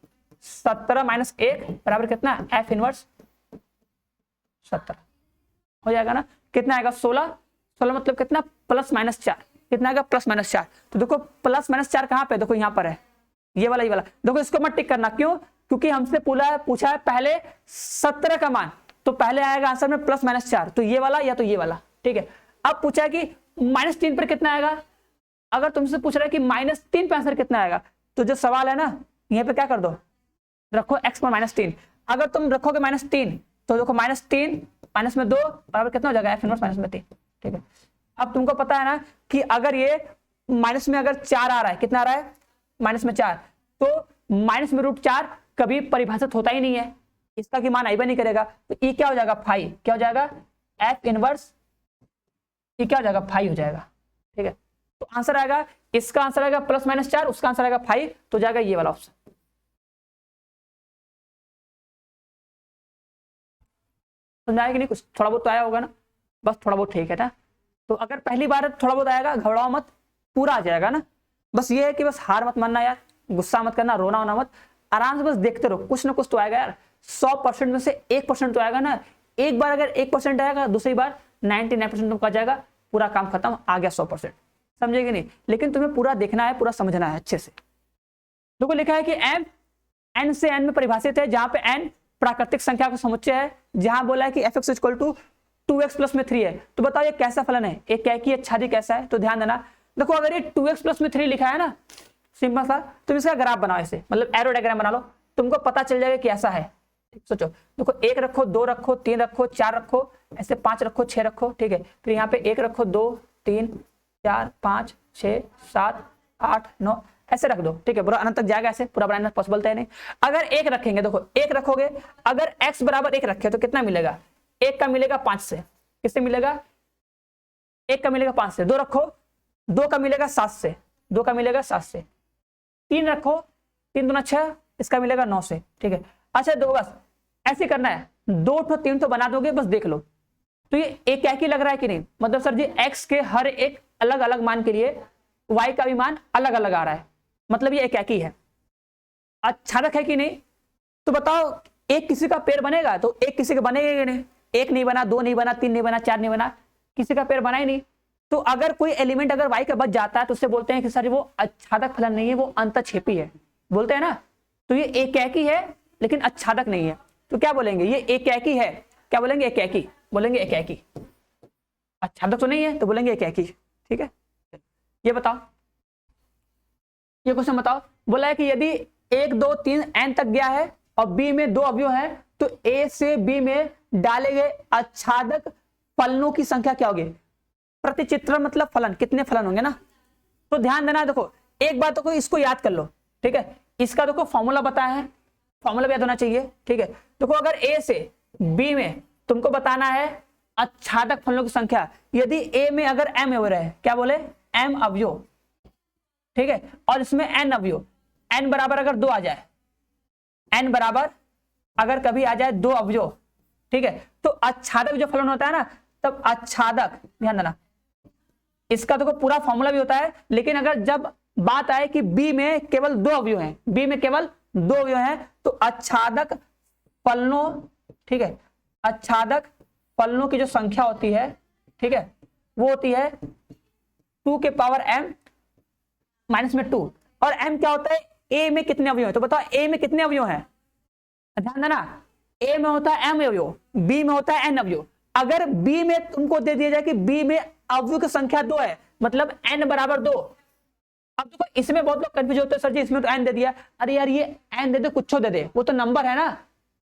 17 माइनस 1 बराबर कितना, f इनवर्स 17 हो जाएगा ना। कितना आएगा, 16 मतलब कितना, प्लस माइनस 4, कितना आएगा, प्लस माइनस 4। तो देखो प्लस माइनस 4 कहां पे, देखो यहां पर है, ये वाला देखो, इसको मत टिक करना, क्यों, क्योंकि हमसे पूछा है पहले 17 का मान, तो पहले आएगा आंसर में प्लस माइनस 4, तो ये वाला या तो ये वाला, ठीक है। अब पूछा है कि माइनस 3 पर कितना आएगा, अगर तुमसे पूछ रहा है कि माइनस 3 पे आंसर कितना आएगा, तो जो सवाल है ना, यहाँ पे क्या कर दो, रखो x पर माइनस 3, अगर तुम रखोगे माइनस 3 तो देखो माइनस 3 माइनस में 2 बराबर कितना हो जाएगा, f इनवर्स माइनस में 3, ठीक है। अब तुमको पता है ना कि अगर ये माइनस में अगर 4 आ रहा है, कितना आ रहा है माइनस में 4, तो माइनस में √4 कभी परिभाषित होता ही नहीं है, इसका की मान आई नहीं करेगा, तो ई क्या हो जाएगा 5, क्या हो जाएगा एफ इनवर्स ई क्या हो जाएगा 5 हो जाएगा। ठीक है, तो आंसर आएगा, इसका आंसर आएगा +-4, उसका आंसर आएगा 5, तो जाएगा ये वाला ऑप्शन। समझाया कि नहीं, कुछ थोड़ा बहुत तो आया होगा ना, बस थोड़ा बहुत ठीक है ना। तो अगर पहली बार थोड़ा बहुत आएगा, घबराओ मत, पूरा आ जाएगा ना। बस ये है कि बस हार मत मानना यार, गुस्सा मत करना, रोना होना मत, आराम से बस देखते रहो, कुछ ना कुछ तो आएगा यार। 100% में से 1% तो आएगा ना, एक बार अगर 1% आएगा, दूसरी बार 99% तुमका जाएगा, पूरा काम खत्म, आ गया 100%। समझेगी नहीं, लेकिन तुम्हें पूरा देखना है, पूरा समझना है अच्छे से। देखो लिखा है कि m n से n में परिभाषित है, जहां पे n प्राकृतिक संख्या का समुच्चय है, जहां बोला है कि f(x = 2x प्लस में 3 है। तो बताओ ये कैसा फलन है, एक कैकी अच्छादी कैसा है, तो ध्यान देना। देखो अगर ये 2x प्लस में 3 लिखा है ना, सिंपल सा, तुम इसका ग्राफ बनाओ, ऐसे मतलब एरो डायग्राम बना लो, तुमको पता चल जाएगा कि ऐसा है। सोचो, देखो 1 रखो, 2 रखो, 3 रखो, 4 रखो, ऐसे 5 रखो, 6 रखो, ठीक है। फिर यहाँ पे 1 रखो, 2 3 4 5 6 7 8 9 ऐसे रख दो, ठीक है। पूरा अनंत तक जाएगा, ऐसे पूरा बनाना पॉसिबल है नहीं। अगर 1 रखेंगे, देखो 1 रखोगे, अगर x बराबर 1 रखे तो कितना मिलेगा, 1 का मिलेगा 5 से, किससे मिलेगा, 1 का मिलेगा 5 से। 2 रखो, 2 का मिलेगा 7 से, 2 का मिलेगा 7 से। 3 रखो, 3 दूना 6, इसका मिलेगा 9 से, ठीक है। अच्छा दो, बस ऐसे करना है, 2 तो 3 तो बना दोगे, बस देख लो। तो ये एक क्या लग रहा है कि नहीं, मतलब सर जी x के हर एक अलग अलग मान के लिए y का भी मान अलग अलग आ रहा है, मतलब ये एक ही है। अच्छा है कि नहीं, तो बताओ एक किसी का पेड़ बनेगा, तो एक किसी का बनेगा कि नहीं, 1 नहीं बना, 2 नहीं बना, 3 नहीं बना, 4 नहीं बना, किसी का पेड़ बना ही नहीं। तो अगर कोई एलिमेंट अगर y का बच जाता है, तो उससे बोलते हैं कि सर वो आच्छादक फलन नहीं है, वो अंतःक्षेपी है, बोलते हैं ना। तो ये एक ही है लेकिन आच्छादक नहीं है, तो क्या बोलेंगे, ये एक ही है, क्या बोलेंगे, एक ही बोलेंगे, एक ही। आच्छादक तो नहीं है, तो बोलेंगे एक ही, ठीक है। ये बताओ, ये क्वेश्चन बताओ, बोला है कि यदि 1 2 3 n तक गया है और b में 2 अवयव है, तो a से b में डाले गए आच्छादक फलनों की संख्या क्या होगी। प्रतिचित्रण मतलब फलन, कितने फलन होंगे ना। तो ध्यान देना, देखो एक बात को इसको याद कर लो, ठीक है। इसका देखो फॉर्मूला बताया है, फॉर्मूला भी याद होना चाहिए, ठीक है। देखो अगर a से b में तुमको बताना है आच्छादक फलनों की संख्या, यदि a में अगर m अवयव है, क्या बोले, m अवयव, ठीक है, और इसमें n अवयव, n बराबर अगर 2 आ जाए, n बराबर अगर कभी आ जाए 2 अवयव, ठीक है, तो आच्छादक जो फलन होता है ना, तब आच्छादक, ध्यान देना, इसका देखो पूरा फॉर्मूला भी होता है, लेकिन अगर जब बात आए कि b में केवल 2 अवयव हैं, b में केवल 2 अवयव हैं, तो आच्छादक फलनों, ठीक है, आच्छादक फलनों की जो संख्या होती है, ठीक है, वो होती है 2 के पावर m माइनस में 2। और m क्या होता है, a में कितने अवयव हैं, तो बताओ a में कितने अवयव हैं, ध्यान देना, a में होता है m अवयव, b में होता है n अवयव। अगर b में तुमको दे दिया जाए कि b में अवयव की संख्या 2 है, मतलब n बराबर 2। अब देखो इसमें बहुत लोग कंफ्यूज होते हैं, सर जी इसमें तो n दे दिया, अरे यार ये n दे दे, कुछ दे दे, वो तो नंबर है ना।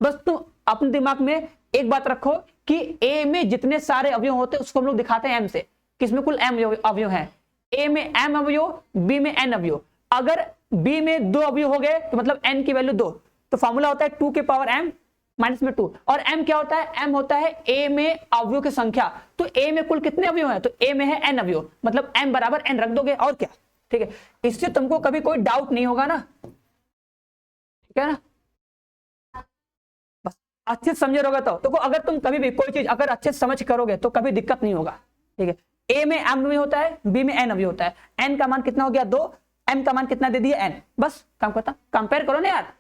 बस तुम अपने दिमाग में एक बात रखो कि a में जितने सारे अवयव होते हैं उसको हम लोग दिखाते हैं m से, किसमें कुल m अवयव हैं, a में m अवयव, b में n अवयव। अगर b में 2 अवयव हो गए तो मतलब n की वैल्यू 2, तो फॉर्मूला होता है 2 के पावर m माइनस में 2। और m क्या होता है, m होता है a में अवयव की संख्या, तो a में कुल कितने अवयव हैं, तो a में है n अवयव, मतलब m बराबर n रख दोगे, और क्या, ठीक है। इससे तुमको कभी कोई डाउट नहीं होगा ना, ठीक है ना, बस अच्छे से समझे रहोगे तो देखो, अगर तुम कभी भी कोई चीज अगर अच्छे से समझ करोगे तो कभी दिक्कत नहीं होगा, ठीक है। a में m अवयव होता है, b में n अवयव होता है, n का मान कितना हो गया 2, m का मान कितना दे दिया n, बस काम करता, कंपेयर करो ना यार,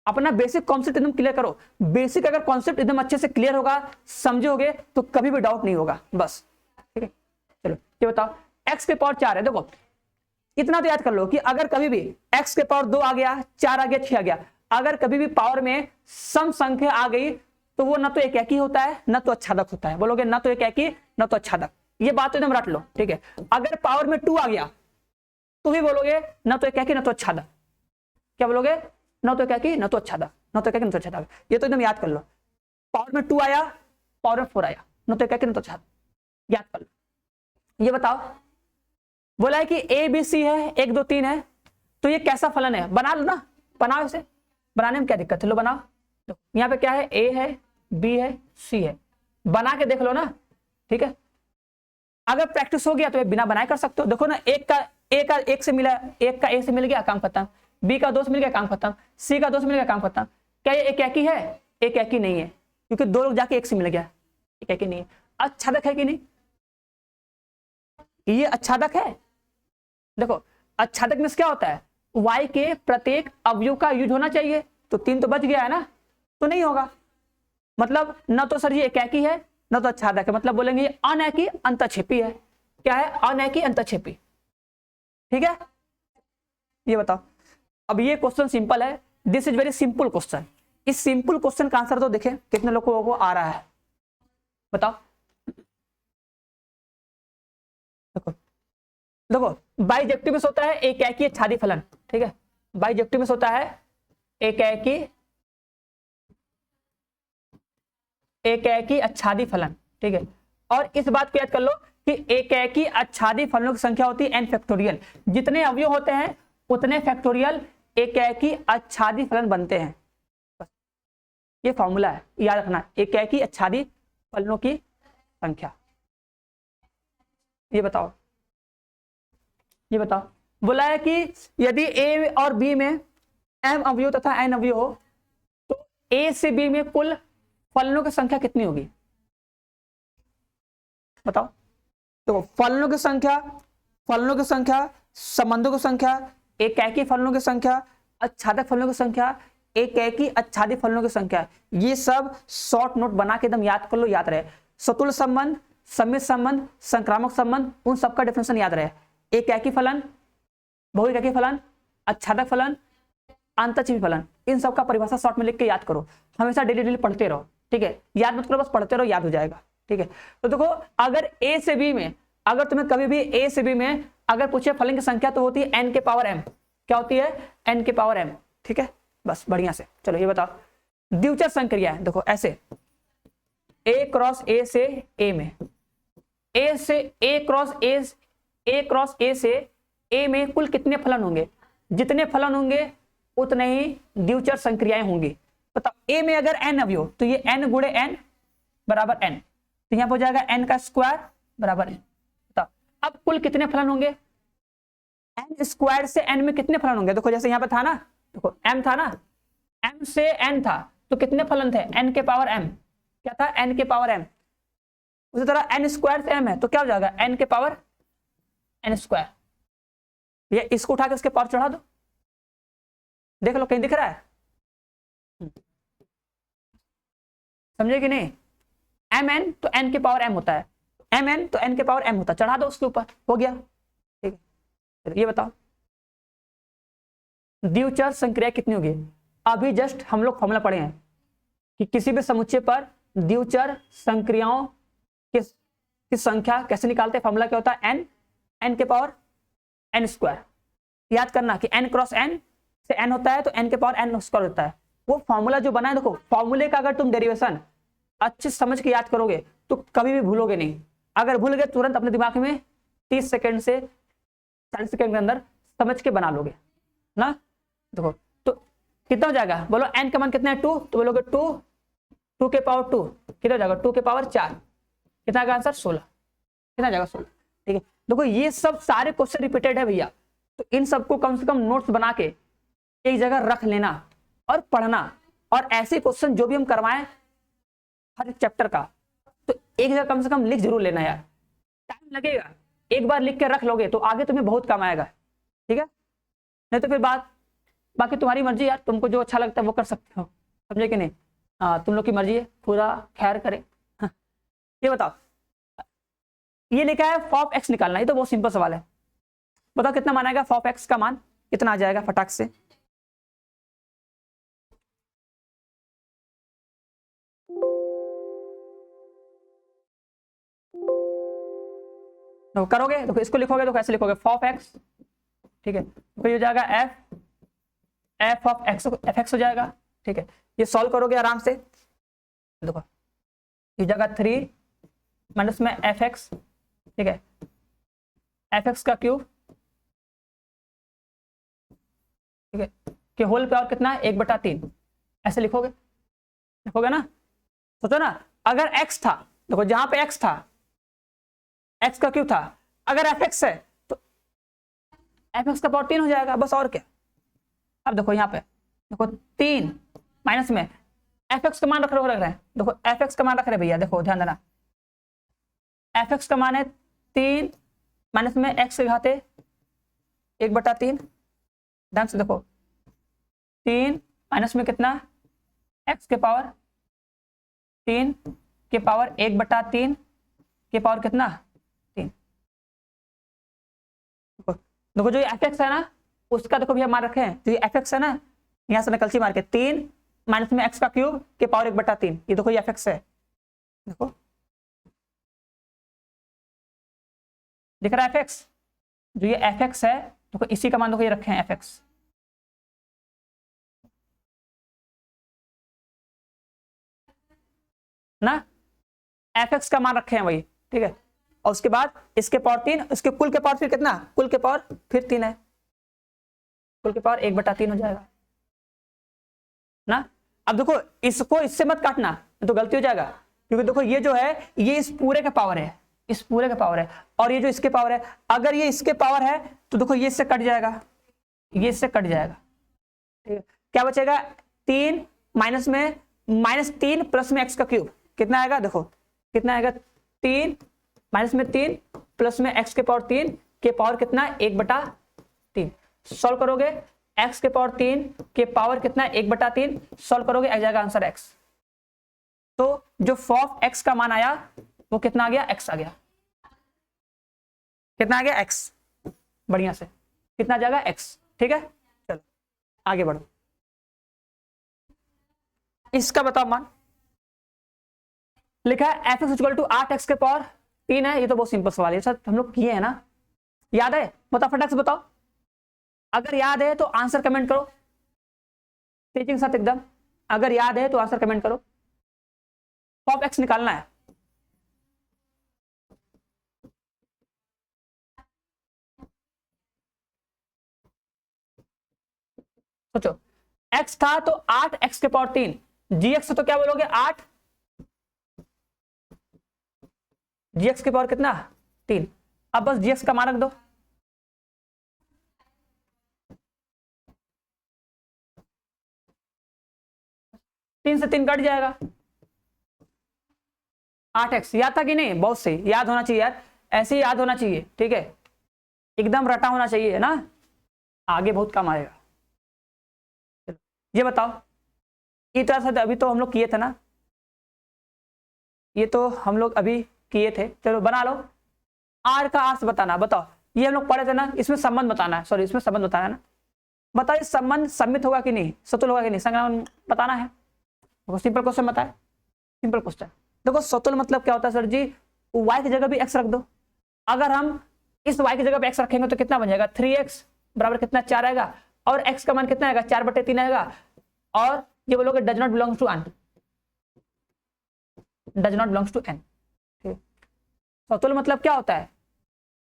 अपना बेसिक कॉन्सेप्ट एकदम क्लियर करो। बेसिक अगर कॉन्सेप्ट एकदम अच्छे से क्लियर होगा, समझोगे, तो कभी भी डाउट नहीं होगा, बस, ठीक है। चलो ये बताओ, x के पावर 4 है, देखो इतना तो याद कर लो कि अगर कभी भी x के पावर 2 आ गया, 4 आ गया, 6 आ गया, अगर कभी भी पावर में सम संख्या आ गई, तो वो ना तो एक ही होता है, ना तो आच्छादक होता है। बोलोगे ना तो एक ही, ना तो आच्छादक, ये बात तो एकदम रट लो, ठीक है। अगर पावर में 2 आ गया तो भी बोलोगे ना तो एक ही, ना तो आच्छादक, क्या बोलोगे, ना तो एक ही, ना तो आच्छादक, ना तो एक ही, ना तो आच्छादक, ये तो एकदम याद कर लो। पावर में 2 आया, पावर में 4 आया, ना तो एक ही, ना तो आच्छादक, याद कर लो। ये बताओ बोला है कि ए बी सी है, 1 2 3 है, तो ये कैसा फलन है? बना लो ना, बनाओ इसे, बनाने में क्या दिक्कत है, लो बनाओ। तो यहाँ पे क्या है, ए है, बी है, सी है, बना के देख लो ना, ठीक है। अगर प्रैक्टिस हो गया तो ये बिना बनाए कर सकते हो। देखो ना, एक का एक से मिला, एक का ए से मिल गया, काम खत्म। बी का 2 से मिल गया, काम खत्म। सी का 2 से मिल गया, काम खत्म। क्या ये एक ही है? एक ही नहीं है, क्योंकि 2 लोग जाके 1 से मिल गया, एक ही नहीं है। आच्छादक है कि नहीं? ये आच्छादक है। देखो आच्छादक में क्या होता है, y के प्रत्येक अवयव का यूज होना चाहिए, तो 3 तो बच गया है ना, तो नहीं होगा। मतलब न तो सर ये एकाकी है, न तो आच्छादक है, मतलब बोलेंगे ये अनैकी अंतःक्षेपी है। क्या है? अनैकी अंतःक्षेपी, ठीक है। ये बताओ, अब ये क्वेश्चन सिंपल है, this is very simple question. इस सिंपल क्वेश्चन का आंसर तो देखें कितने लोगों को आ रहा है, बताओ। देखो देखो बाइजेक्टिव में होता है एकाकी आच्छादी फलन, ठीक है। बाइजेक्टिव में होता है एकाकी आच्छादी फलन, ठीक है। और इस बात को याद कर लो कि एकाकी आच्छादी फलनों की संख्या होती है n फैक्टोरियल। जितने अवयव होते हैं उतने फैक्टोरियल एकाकी आच्छादी फलन बनते हैं। ये फॉर्मूला है, याद रखना, एकाकी आच्छादी फलनों की संख्या। ये बताओ बोला है कि यदि ए और बी में m अवयव तथा n अवयव हो तो ए से बी में कुल फलनों की संख्या कितनी होगी? बताओ। तो फलनों की संख्या, संबंधों की संख्या, एकाकी फलनों की संख्या, आच्छादक फलनों की संख्या, एकाकी आच्छादी फलनों की संख्या, ये सब शॉर्ट नोट बना के एकदम याद कर लो, याद रहे। सतुल्य संबंध, सम्मित संबंध, संक्रामक संबंध, उन सबका डेफिनेशन याद रहे। एकाकी फलन, बहुएकाकी फलन, आच्छादक फलन, अंतःक्षेपी फलन, इन सबका परिभाषा शॉर्ट में लिख के याद करो। हमेशा डेली पढ़ते रहो, ठीक है। याद मत करो, बस पढ़ते रहो, याद हो जाएगा, ठीक है। तो देखो, अगर ए से बी में, अगर तुम्हें कभी भी ए से बी में अगर पूछे फलन की संख्या तो होती है n के पावर m। क्या होती है? n के पावर m, ठीक है। बस बढ़िया से चलो ये बताओ, द्विचर संक्रिया है। देखो ऐसे a क्रॉस a से a में, a से a क्रॉस a से a में कुल कितने फलन होंगे? जितने फलन होंगे उतने ही द्विचर संक्रियाएं होंगी। बताओ, a में अगर n अवयव तो ये n गुणे n बराबर n, तो यहां पर हो जाएगा n का स्क्वायर बराबर n। बताओ अब कुल कितने फलन होंगे? n स्क्वायर से n में कितने फलन होंगे? देखो जैसे यहां पर था ना, देखो m था ना, m से n था, तो कितने फलन थे? n के पावर m। क्या था? n के पावर m। उसी तरह n स्क्वायर से m है, तो क्या हो जाएगा? n के पावर n स्क्वायर। ये इसको उठा के इसके पावर चढ़ा दो, देख लो कहीं दिख रहा है, समझे कि नहीं? mn तो n के पावर m होता है, mn तो n के पावर m होता है, चढ़ा दो उसके ऊपर, हो गया, ठीक है। ये बताओ द्विचर संक्रिया कितनी होगी? अभी जस्ट हम लोग फॉर्मूला पढ़े हैं कि किसी भी समुच्चय पर द्विचर संक्रियाओं की संख्या कैसे निकालते हैं। फॉर्मूला क्या होता है? n के पावर n स्क्वायर। याद करना कि n क्रॉस n से n होता है तो n के पावर n स्क्वायर होता है। वो फॉर्मूला जो बना है, देखो फॉर्मूले का अगर तुम डेरिवेशन अच्छे समझ के याद करोगे तो कभी भी भूलोगे नहीं। अगर भूल गए तुरंत अपने दिमाग में 30 सेकंड से 40 सेकंड के अंदर समझ के बना लोगे ना। देखो तो कितना हो जाएगा? बोलो n का मान कितना है? 2, तो बोलोगे 2 के पावर 2 कितना हो जाएगा? 2 के पावर 4, कितना का आंसर? 16। कितना जाएगा? 16, ठीक है। देखो ये सब सारे क्वेश्चन रिपीटेड है भैया, तो इन सबको कम से कम नोट्स बना के एक जगह रख लेना और पढ़ना। और ऐसे क्वेश्चन जो भी हम करवाएं हर एक चैप्टर का, तो एक जगह कम से कम लिख जरूर लेना यार। टाइम लगेगा, एक बार लिख के रख लोगे तो आगे तुम्हें बहुत काम आएगा, ठीक है। नहीं तो फिर बाकी तुम्हारी मर्जी यार, तुमको जो अच्छा लगता है वो कर सकते हो, समझे कि नहीं? तुम लोग की मर्जी है, पूरा खैर करे। हाँ। ये बताओ, ये लिखा है फॉप एक्स निकालना, ये तो बहुत सिंपल सवाल है। बताओ कितना मान आएगा? फॉप एक्स का मान कितना आ जाएगा फटाक से? तो करोगे, देखो इसको लिखोगे तो कैसे लिखोगे? फॉप एक्स, ठीक है, तो ये हो जाएगा F of x, F x हो जाएगा, ठीक है। ये सॉल्व करोगे आराम से, देखो ये जगह 3 माइनस में एफ एक्स, ठीक है, एफ एक्स का क्यूब, ठीक है, कि होल पावर कितना है 1/3, ऐसे लिखोगे, लिखोगे ना। सोचो ना, अगर x था, देखो जहां पे x था, x का क्यूब था, अगर एफ एक्स है तो एफ एक्स का पावर 3 हो जाएगा, बस और क्या। अब देखो यहाँ पे, देखो 3 माइनस में एफ एक्स का मान रख रहे हैं, देखो एफ एक्स का मान रख रहे भैया, देखो ध्यान देना, एफ एक्स का मान है 3 माइनस में एक्स के घाते 1/3, ध्यान से देखो 3 माइनस में कितना, एक्स के पावर 3 के पावर 1/3 के पावर कितना 3। देखो जो ये एफ एक्स है ना, उसका देखो भैया मान रखे हैं, तो ये एफ एक्स है ना, यहां से नकलची मार के 3 माइनस में एक्स का क्यूब के पावर 1/3, ये देखो ये एफ एक्स है, देखो दिख रहा है एफ एक्स, जो ये एफ एक्स है, देखो इसी का मान देखो ये रखे हैं एफ एक्स, ना एफ एक्स का मान रखे हैं वही, ठीक है। और उसके बाद इसके पावर 3, इसके कुल के पावर फिर कितना, कुल के पावर फिर 3 है, कुल के पावर 1/3 हो जाएगा ना। अब देखो इसको इससे मत काटना, तो गलती हो जाएगा, क्योंकि देखो ये जो है ये इस पूरे का पावर है, इस पूरे का पावर है, और ये जो इसके पावर है, अगर ये इसके पावर है तो देखो ये इससे कट जाएगा, ये इससे कट जाएगा, ठीक है। क्या बचेगा, 3 माइनस में -3 प्लस में एक्स का क्यूब, कितना आएगा, देखो कितना आएगा, 3 माइनस में 3 प्लस में एक्स के पावर 3 के पावर कितना 1/3। सॉल्व करोगे एक्स के पावर 3 के पावर कितना 1/3, सॉल्व करोगे आ जाएगा आंसर एक्स। तो जो फॉफ एक्स का मान आया वो कितना आ गया, एक्स आ गया, कितना आ गया एक्स, बढ़िया से कितना आ जाएगा एक्स, ठीक है। चलो आगे बढ़ो, इसका बताओ मान, लिखा है F X equal to 8x के पावर 3 है, ये तो बहुत सिंपल सवाल है सर, हम लोग किए हैं ना, याद है, बताओ फटाक से बताओ, अगर याद है तो आंसर कमेंट करो, तेजी के साथ एकदम, अगर याद है तो आंसर कमेंट करो। फॉफ एक्स निकालना है, सोचो x था तो 8x के पावर 3, gx तो क्या बोलोगे 8, gx के पावर कितना 3, अब बस gx का मान रख दो, तीन से 3 कट जाएगा, 8x याद था कि नहीं, बहुत सही, याद होना चाहिए यार, ऐसे ही याद होना चाहिए, ठीक है, एकदम रटा होना चाहिए, है ना, आगे बहुत काम आएगा। ये बताओ, ये तरह से अभी तो हम लोग किए थे ना, ये तो हम लोग अभी किए थे, चलो बना लो, आर का आर से बताना, बताओ ये हम लोग पढ़े थे ना, इसमें संबंध बताना है, सॉरी इसमें संबंध बताना है ना, बताओ ये संबंध सम्मित होगा कि नहीं, सतुल होगा कि नहीं, संग्राम बताना है, सिंपल क्वेश्चन बताए, सिंपल क्वेश्चन। देखो सतुल मतलब क्या होता है सर जी, y की जगह भी x रख दो, अगर हम इस y की जगह पे x रखेंगे तो कितना बन जाएगा 3x बराबर कितना 4 आएगा, और x का मान कितना आएगा 4/3 आएगा, और ये बोलोगे does not belongs to n, does not belongs to n, ठीक। सतुल मतलब क्या होता है,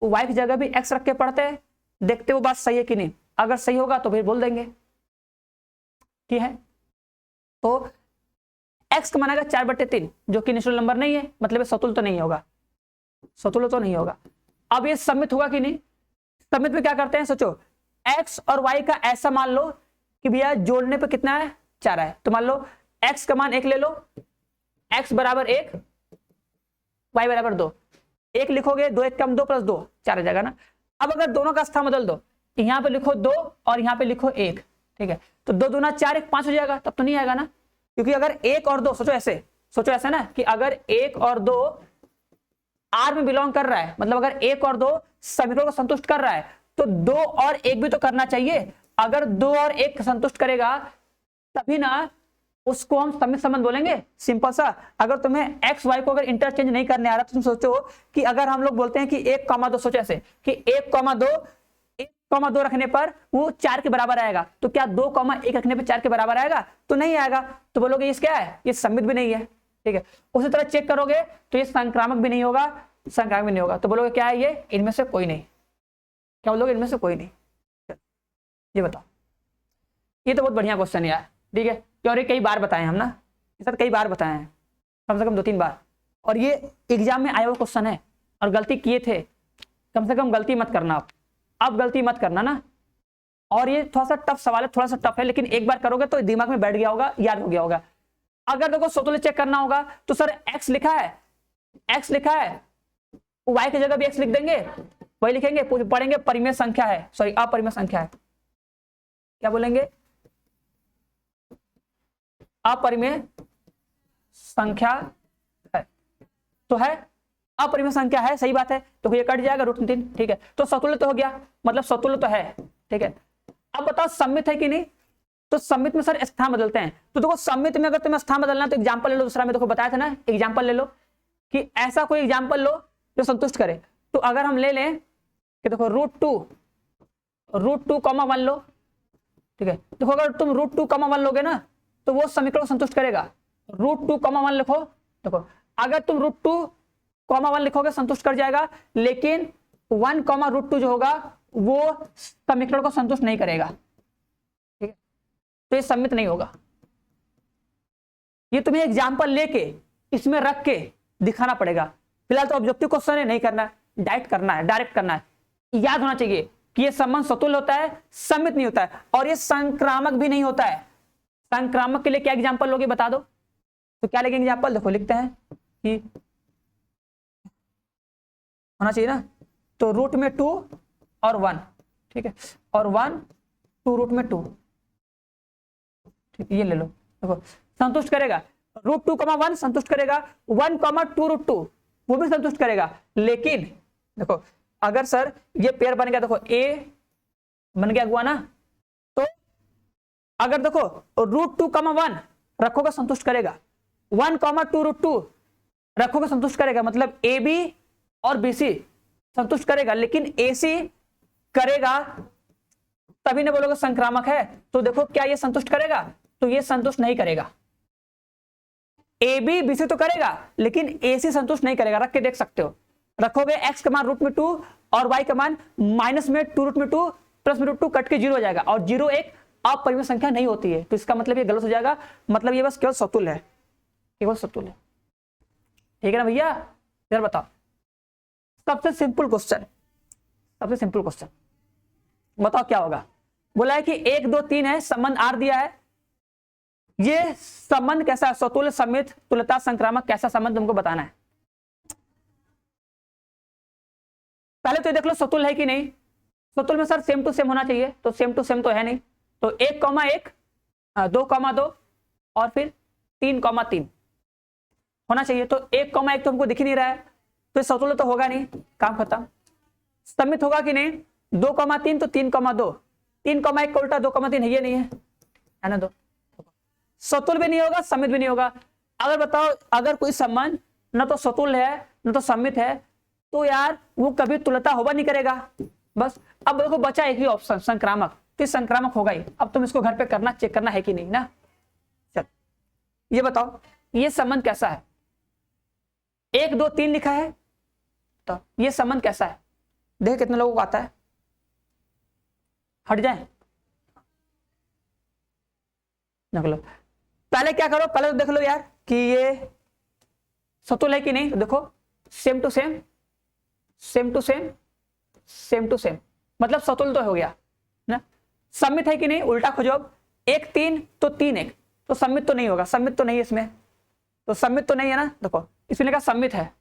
y की जगह भी x रख के पढ़ते हैं, देखते वो बात सही है कि नहीं, अगर सही होगा तो फिर बोल देंगे, ठीक है। तो x का मान आएगा 4/3, जो कि नेचुरल नंबर नहीं है, मतलब सतुल तो नहीं होगा, सतुल तो नहीं होगा। अब ये सम्मित होगा कि नहीं, सम्मित में क्या करते हैं, सोचो x और y का ऐसा मान लो कि भैया जोड़ने पे कितना है 4 है, तो मान लो x का मान 1 ले लो, x बराबर 1, y बराबर 2, 1 लिखोगे 2 1 कम 2 प्लस 2 4 आ जाएगा ना। अब अगर दोनों का स्थान बदल दो, यहाँ पे लिखो 2 और यहाँ पे लिखो 1, ठीक है, तो 2 दूना 4 1 5 हो जाएगा, तब तो नहीं आएगा ना, क्योंकि अगर 1 और 2, सोचो ऐसे ना कि अगर 1 और 2 आर में बिलोंग कर रहा है, मतलब अगर 1 और 2 समीकरण को संतुष्ट कर रहा है, तो 2 और 1 भी तो करना चाहिए, अगर 2 और 1 संतुष्ट करेगा तभी ना उसको हम सम्मित संबंध बोलेंगे, सिंपल सा। अगर तुम्हें एक्स वाई को अगर इंटरचेंज नहीं करने आ रहा तो तुम सोचो कि अगर हम लोग बोलते हैं कि 1,2, सोचो ऐसे कि 1,2 रखने पर वो 4 के बराबर आएगा, तो क्या 2,1 रखने पर 4 के बराबर आएगा, तो नहीं आएगा, तो बोलोगे ये क्या है, ये सम्मित भी नहीं है, ठीक है। उसी तरह चेक करोगे तो ये संक्रामक भी नहीं होगा, संक्रामक भी नहीं होगा, तो बोलोगे क्या है ये, इनमें से कोई नहीं, क्या बोलोगे? इनमें से कोई नहीं। ये बताओ, ये तो बहुत बढ़िया क्वेश्चन है यार, ठीक है, और ये कई बार बताए हम ना, ये सर कई बार बताए हैं, कम से कम 2-3 बार, और ये एग्जाम में आया हुआ क्वेश्चन है, और गलती किए थे, कम से कम गलती मत करना आप गलती मत करना ना। और ये थोड़ा सा टफ सवाल है, थोड़ा सा टफ है, लेकिन एक बार करोगे तो दिमाग में बैठ गया होगा, याद हो गया होगा। अगर देखो समतुल्य चेक करना होगा तो सर x लिखा है, x लिखा है, y की जगह भी x लिख देंगे, वही लिखेंगे, पढ़ेंगे परिमेय संख्या है, सॉरी अपरिमेय संख्या है, क्या बोलेंगे? अपरिमेय संख्या है, तो है अपरिमेय संख्या है, सही बात है, तो ये कट जाएगा √3, ठीक है, तो समतुल्य तो हो गया, मतलब समतुल्य तो है, ठीक है। अब बताओ सममित है कि नहीं? तो सममित में सर स्थान बदलते हैं, तो देखो सममित में अगर तुम्हें स्थान बदलना तो एग्जांपल ले लो दूसरा, में देखो बताया था ना, एग्जांपल ले लो कि ऐसा कोई एग्जांपल लो जो संतुष्ट करे। तो अगर हम ले लें कि देखो √2,1 लो, ठीक है, देखो अगर तुम √2,1 लोगे ना तो वो समीकरण को संतुष्ट करेगा। √2,1 लिखो, देखो अगर तुम √2,1 लिखोगे संतुष्ट कर जाएगा, लेकिन 1,√2 जो होगा वो समीकरण को संतुष्ट नहीं करेगा, ठीक है, तो ये सममित नहीं होगा। ये तुम्हें एग्जांपल लेके इसमें रख के दिखाना पड़ेगा। फिलहाल तो ऑब्जेक्टिव क्वेश्चन है, नहीं करना, डायरेक्ट करना है। याद होना चाहिए कि ये संबंध समतुल्य होता है, सममित नहीं होता है, और ये संक्रामक भी नहीं होता है। संक्रामक के लिए क्या एग्जांपल लोगे बता दो, तो क्या लेंगे एग्जांपल? देखो लिखते हैं कि होना चाहिए ना, तो रूट में 2 और 1, ठीक है, और 1 2 रूट में 2, ठीक है, ये ले लो, देखो संतुष्ट करेगा, √2,1 संतुष्ट करेगा, 1,2√2 वो भी संतुष्ट करेगा। लेकिन देखो अगर सर ये पेयर बन गया, देखो ए बन गया हुआ ना, तो अगर देखो √2,1 रखोगे संतुष्ट करेगा, 1,2√2 रखोगे संतुष्ट करेगा, मतलब ए बी और बी सी संतुष्ट करेगा, लेकिन ए सी करेगा तभी ना बोलोगे संक्रामक है। तो देखो क्या ये संतुष्ट करेगा? तो ये संतुष्ट नहीं करेगा। ए बी बी सी तो करेगा, लेकिन ए सी संतुष्ट नहीं करेगा। रख के देख सकते हो, रखोगे x का मान √2 और y का मान माइनस में 2√2 प्लस में √2 कट के 0 हो जाएगा, और 0 एक अपरिमेय संख्या नहीं होती है, तो इसका मतलब ये गलत हो जाएगा, मतलब ये बस केवल समतुल्य है, केवल समतुल्य, ठीक है ना भैया? इधर बताओ, सबसे सिंपल क्वेश्चन बताओ क्या होगा। बोला है कि 1 2 3 है, संबंध R दिया है, ये संबंध कैसा है? स्वतुल्य, सममित, तुल्यता, संक्रामक, कैसा संबंध तुमको बताना है। पहले तो ये देख लो स्वतुल्य है कि नहीं। स्वतुल्य में सर सेम टू सेम होना चाहिए, तो सेम टू सेम तो है नहीं, तो 1,1 2,2 और फिर 3,3 होना चाहिए, तो 1,1 तो हमको दिख ही नहीं रहा है, तो स्वतुल्य तो होगा नहीं, काम खत्म। सममित होगा कि नहीं? 2,3 तो 3,2, 3,1 का उल्टा 2,3 है, ये नहीं है ना, दो स्वतुल्य भी नहीं होगा, सममित भी नहीं होगा। अगर बताओ अगर कोई संबंध न तो स्वतुल्य है न तो सममित है, तो यार वो कभी तुल्यता होगा नहीं करेगा, बस। अब देखो बचा एक ही ऑप्शन, संक्रामक, तो संक्रामक होगा ही। अब तुम इसको घर पे करना, चेक करना है कि नहीं ना। चल ये बताओ ये संबंध कैसा है? 1 2 3 लिखा है, तो ये संबंध कैसा है? देख कितने लोगों को आता है, हट जाए, देख लो। पहले क्या करो, पहले तो देख लो यार कि ये समतुल्य है कि नहीं। तो देखो same to same, same to same, same to same, मतलब समतुल्य तो हो गया ना। सममित है कि नहीं? उल्टा खोजो, 1 3 तो 3 1, तो सममित तो नहीं होगा, सममित तो नहीं है इसमें, तो सममित तो नहीं है ना। देखो इसमें लिखा सममित है,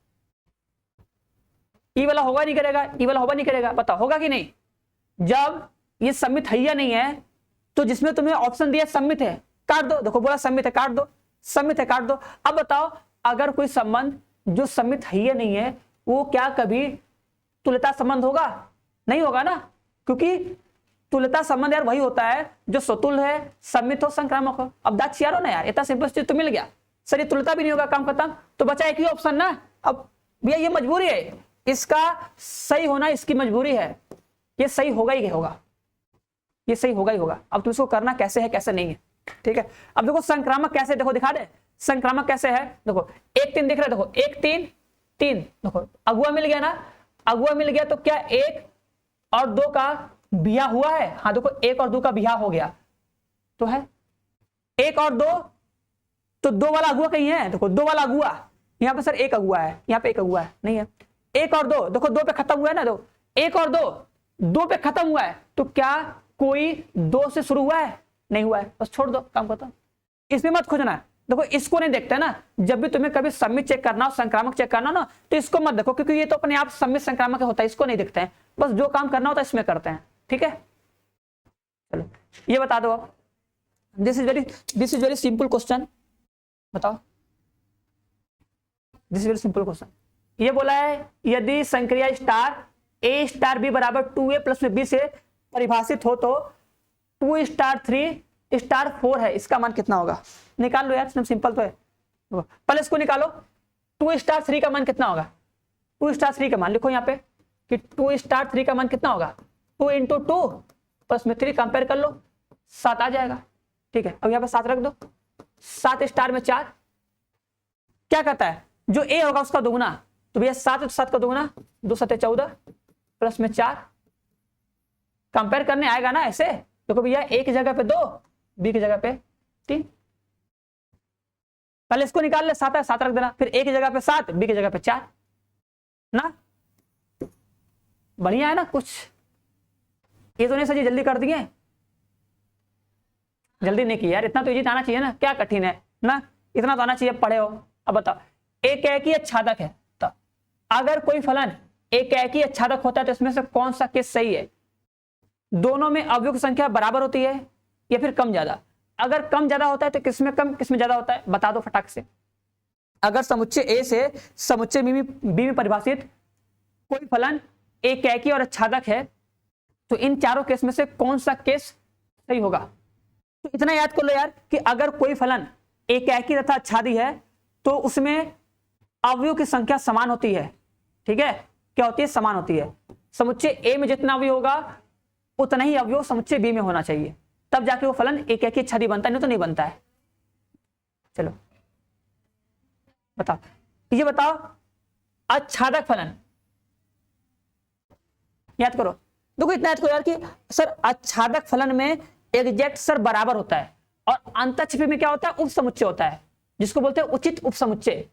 ई वाला होगा नहीं करेगा, ई वाला होगा नहीं करेगा, पता होगा कि नहीं? जब ये सममित है या नहीं है, तो जिसमें तुम्हें ऑप्शन दिया सममित है काट दो, देखो बोला सममित है काट दो, सममित है काट दो। अब बताओ अगर कोई संबंध जो सममित है या नहीं है, वो क्या कभी तुल्यता संबंध होगा? नहीं होगा ना, क्योंकि तुल्यता संबंध यार वही होता है जो स्वतुल्य है, सममित हो, संक्रामक हो। अब दांत चियारो ना यार, इतना सिंपल चीज तो मिल गया। सर ये तुल्यता भी नहीं होगा, काम खत्म, तो बचा एक ही ऑप्शन ना। अब भैया ये मजबूरी है, इसका सही होना इसकी मजबूरी है, ये सही होगा ही होगा, ये सही होगा ही होगा। अब तुम इसको करना कैसे है कैसे नहीं है, ठीक है। अब देखो संक्रामक कैसे, देखो दिखा दे संक्रामक कैसे है। देखो 1 3 दिख रहा है, देखो 1 3 3, देखो अगुआ मिल गया ना, अगुआ मिल गया तो क्या 1 और 2 का बिया हुआ है। हाँ देखो 1 और 2 का बिया हो गया तो है 1 और 2, तो 2 वाला अगुआ कहीं है, देखो 2 वाला अगुआ यहाँ पे सर 1 अगुआ है, यहाँ पे 1 अगुआ है नहीं है। 1 और 2 देखो 2 पे खत्म हुआ है ना, दो 1 और 2 पे खत्म हुआ है, तो क्या कोई 2 से शुरू हुआ है? नहीं हुआ है, बस छोड़ दो, काम खत्म। इसमें मत खोजना है, देखो इसको नहीं देखते ना, जब भी तुम्हें कभी सम्मित चेक करना हो, संक्रामक चेक करना हो ना, तो इसको मत देखो, क्योंकि ये तो अपने आप सम्मित संक्रामक होता है, इसको नहीं देखते हैं, बस जो काम करना होता है इसमें करते हैं। ठीक है, चलो ये बता दो आप, this is very simple question, बताओ। This is very simple question. ये बोला है यदि संक्रिया स्टार ए स्टार बी बराबर 2a प्लस में बी से परिभाषित हो तो 2 स्टार 3 स्टार 4 है, इसका मान कितना होगा? निकाल लो यार, सिंपल तो है, पहले इसको निकालो। 2 स्टार 3 का मान कितना होगा? 2 स्टार 3 का मान लिखो यहाँ पे कि 2 स्टार 3 का मान कितना होगा? 2 इंटू 2 प्लस में 3 कंपेयर कर लो, 7 आ जाएगा। ठीक है, अब यहाँ पे 7 रख दो, 7 स्टार में 4, क्या कहता है जो ए होगा उसका दोगुना, तो भैया 7 है तो 7 का दोगुना, 2 7 14 प्लस में 4, कंपेयर करने आएगा ना ऐसे। देखो भैया ए की जगह पे 2, बी की जगह पे 3, पहले इसको निकाल ले, 7 है 7 रख देना, फिर ए की जगह पे 7, बी की जगह पे 4 ना, बढ़िया है ना। कुछ ये तो नहीं सर जी जल्दी कर दिए, जल्दी नहीं किया यार, इतना तो इजी आना चाहिए ना, क्या कठिन है ना, इतना तो आना चाहिए, पढ़े हो। अब बताओ एक एकी आच्छादक है, तो अगर कोई फलन एक एकी आच्छादक होता है तो इसमें से कौन सा केस सही है? दोनों में अवयव की संख्या बराबर होती है या फिर कम ज्यादा? अगर कम ज्यादा होता है तो किसमें कम किसमें ज्यादा होता है, बता दो फटाक से। अगर समुच्चय ए से समुच्चय बी में परिभाषित कोई फलन एक एकी और आच्छादक है तो इन चारों केस में से कौन सा केस सही होगा? तो इतना याद कर लो यार कि अगर कोई फलन एक एकी तथा आच्छादी है तो उसमें अवयव की संख्या समान होती है। ठीक है, क्या होती है? समान होती है। समुच्चय ए में जितना अवयव होगा उतना ही अवयव समुच्चय बी में होना चाहिए, तब जाके वो फलन एक एकी आच्छादी बनता है, नहीं तो नहीं बनता है। चलो बताओ, ये बताओ आच्छादक फलन याद करो। देखो इतना याद करो यार कि सर आच्छादक फलन में एग्जैक्ट सर बराबर होता है और अंतःक्षेपी में क्या होता है? उप समुच्चय होता है, जिसको बोलते हैं उचित उप समुच्चय।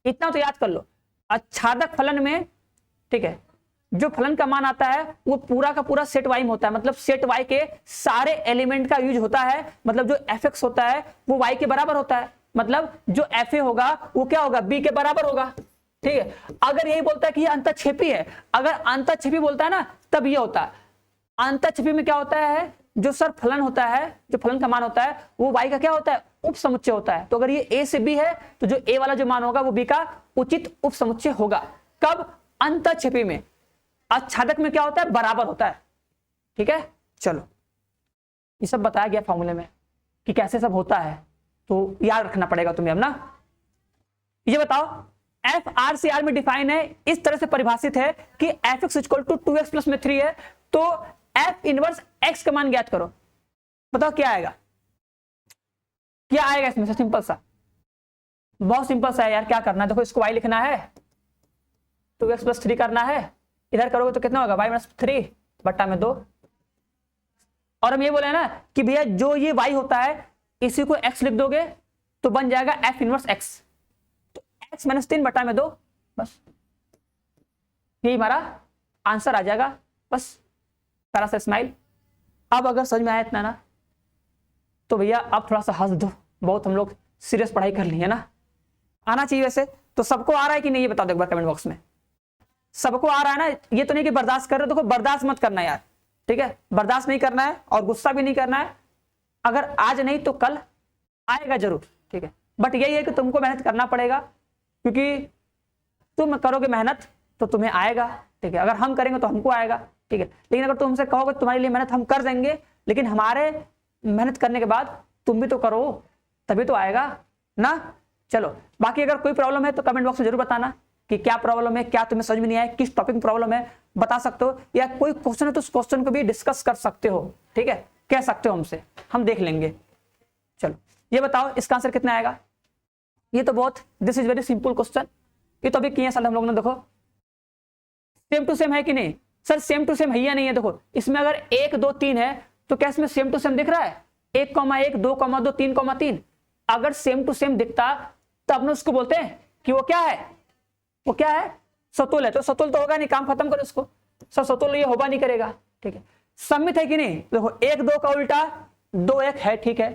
इतना तो याद कर लो। आच्छादक फलन में ठीक है जो फलन का मान आता है वो पूरा का पूरा सेट वाई में होता है, मतलब सेट वाई के सारे एलिमेंट का यूज होता है, मतलब जो एफ एक्स होता है वो वाई के बराबर होता है, मतलब जो एफ ए होगा वो क्या होगा? बी के बराबर होगा। ठीक है, अगर यही बोलता है कि ये अंतःक्षेपी है, अगर अंतःक्षेपी बोलता है ना तब ये होता है। अंतःक्षेपी में क्या होता है? जो सर फलन होता है, जो फलन का मान होता है वो वाई का क्या होता है? उप समुच्चय होता है। तो अगर ये ए से बी है तो जो ए वाला जो मान होगा वो बी का उचित उप समुच्चय होगा। कब? अंतःक्षेपी में। आच्छादक में क्या होता है? बराबर होता है। ठीक है, चलो ये सब बताया गया फॉर्मूले में कि कैसे सब होता है, तो याद रखना पड़ेगा तुम्हें अब ना। ये बताओ एफ आर सी आर में डिफाइन है, इस तरह से परिभाषित है कि F X equal to 2x plus में 3 है, तो एफ इनवर्स एक्स का मान ज्ञात करो। बताओ क्या आएगा? क्या आएगा इसमें से? सिंपल सा, बहुत सिंपल सा है यार। क्या करना है? देखो इसको y लिखना है, 2x प्लस 3 करना है, इधर करोगे तो कितना होगा? y माइनस 3 बट्टा में 2। और हम ये बोले ना कि भैया जो ये y होता है इसी को x लिख दोगे तो बन जाएगा f इनवर्स x, तो x माइनस 3 बट्टा में 2, बस यही हमारा आंसर आ जाएगा। बस सारा सा स्माइल। अब अगर समझ में आया इतना ना तो भैया अब थोड़ा सा हंस दो, बहुत हम लोग सीरियस पढ़ाई कर ली है ना। आना चाहिए वैसे तो। सबको आ रहा है कि नहीं ये बता दो एक बार कमेंट बॉक्स में। सबको आ रहा है ना? ये तो नहीं कि बर्दाश्त कर रहे हो, देखो बर्दाश्त मत करना यार। ठीक है, बर्दाश्त नहीं करना है और गुस्सा भी नहीं करना है। अगर आज नहीं तो कल आएगा जरूर। ठीक है, बट यही है कि तुमको मेहनत करना पड़ेगा, क्योंकि तुम करोगे मेहनत तो तुम्हें आएगा। ठीक है, अगर हम करेंगे तो हमको आएगा। ठीक है, लेकिन अगर तुम हमसे कहोगे तुम्हारे लिए मेहनत हम कर देंगे, लेकिन हमारे मेहनत करने के बाद तुम भी तो करो तभी तो आएगा ना। चलो बाकी अगर कोई प्रॉब्लम है तो कमेंट बॉक्स में जरूर बताना कि क्या प्रॉब्लम है, क्या तुम्हें समझ में नहीं आया, किस टॉपिक में प्रॉब्लम है, बता सकते हो। या कोई क्वेश्चन है तो उस क्वेश्चन को भी डिस्कस कर सकते हो। ठीक है, कह सकते हो हमसे, हम देख लेंगे। चलो ये बताओ इसका आंसर कितना आएगा? ये तो बहुत, this is very simple question. ये तो अभी किए साल हम लोग ने, देखो सेम टू सेम है कि नहीं? सर सेम टू सेम है या नहीं है? देखो इसमें अगर 1 2 3 है तो क्या इसमें सेम टू सेम दिख रहा है? 1,1 2,2 3,3। अगर सेम टू सेम दिखता तब अपने उसको बोलते हैं कि वो क्या है, वो क्या है, सतुल है। तो सतुल तो होगा नहीं, काम खत्म करो इसको। सर सतुल ये होगा नहीं करेगा, ठीक है। सम्मित है कि नहीं? देखो 1 2 का उल्टा 2 1 है, ठीक है।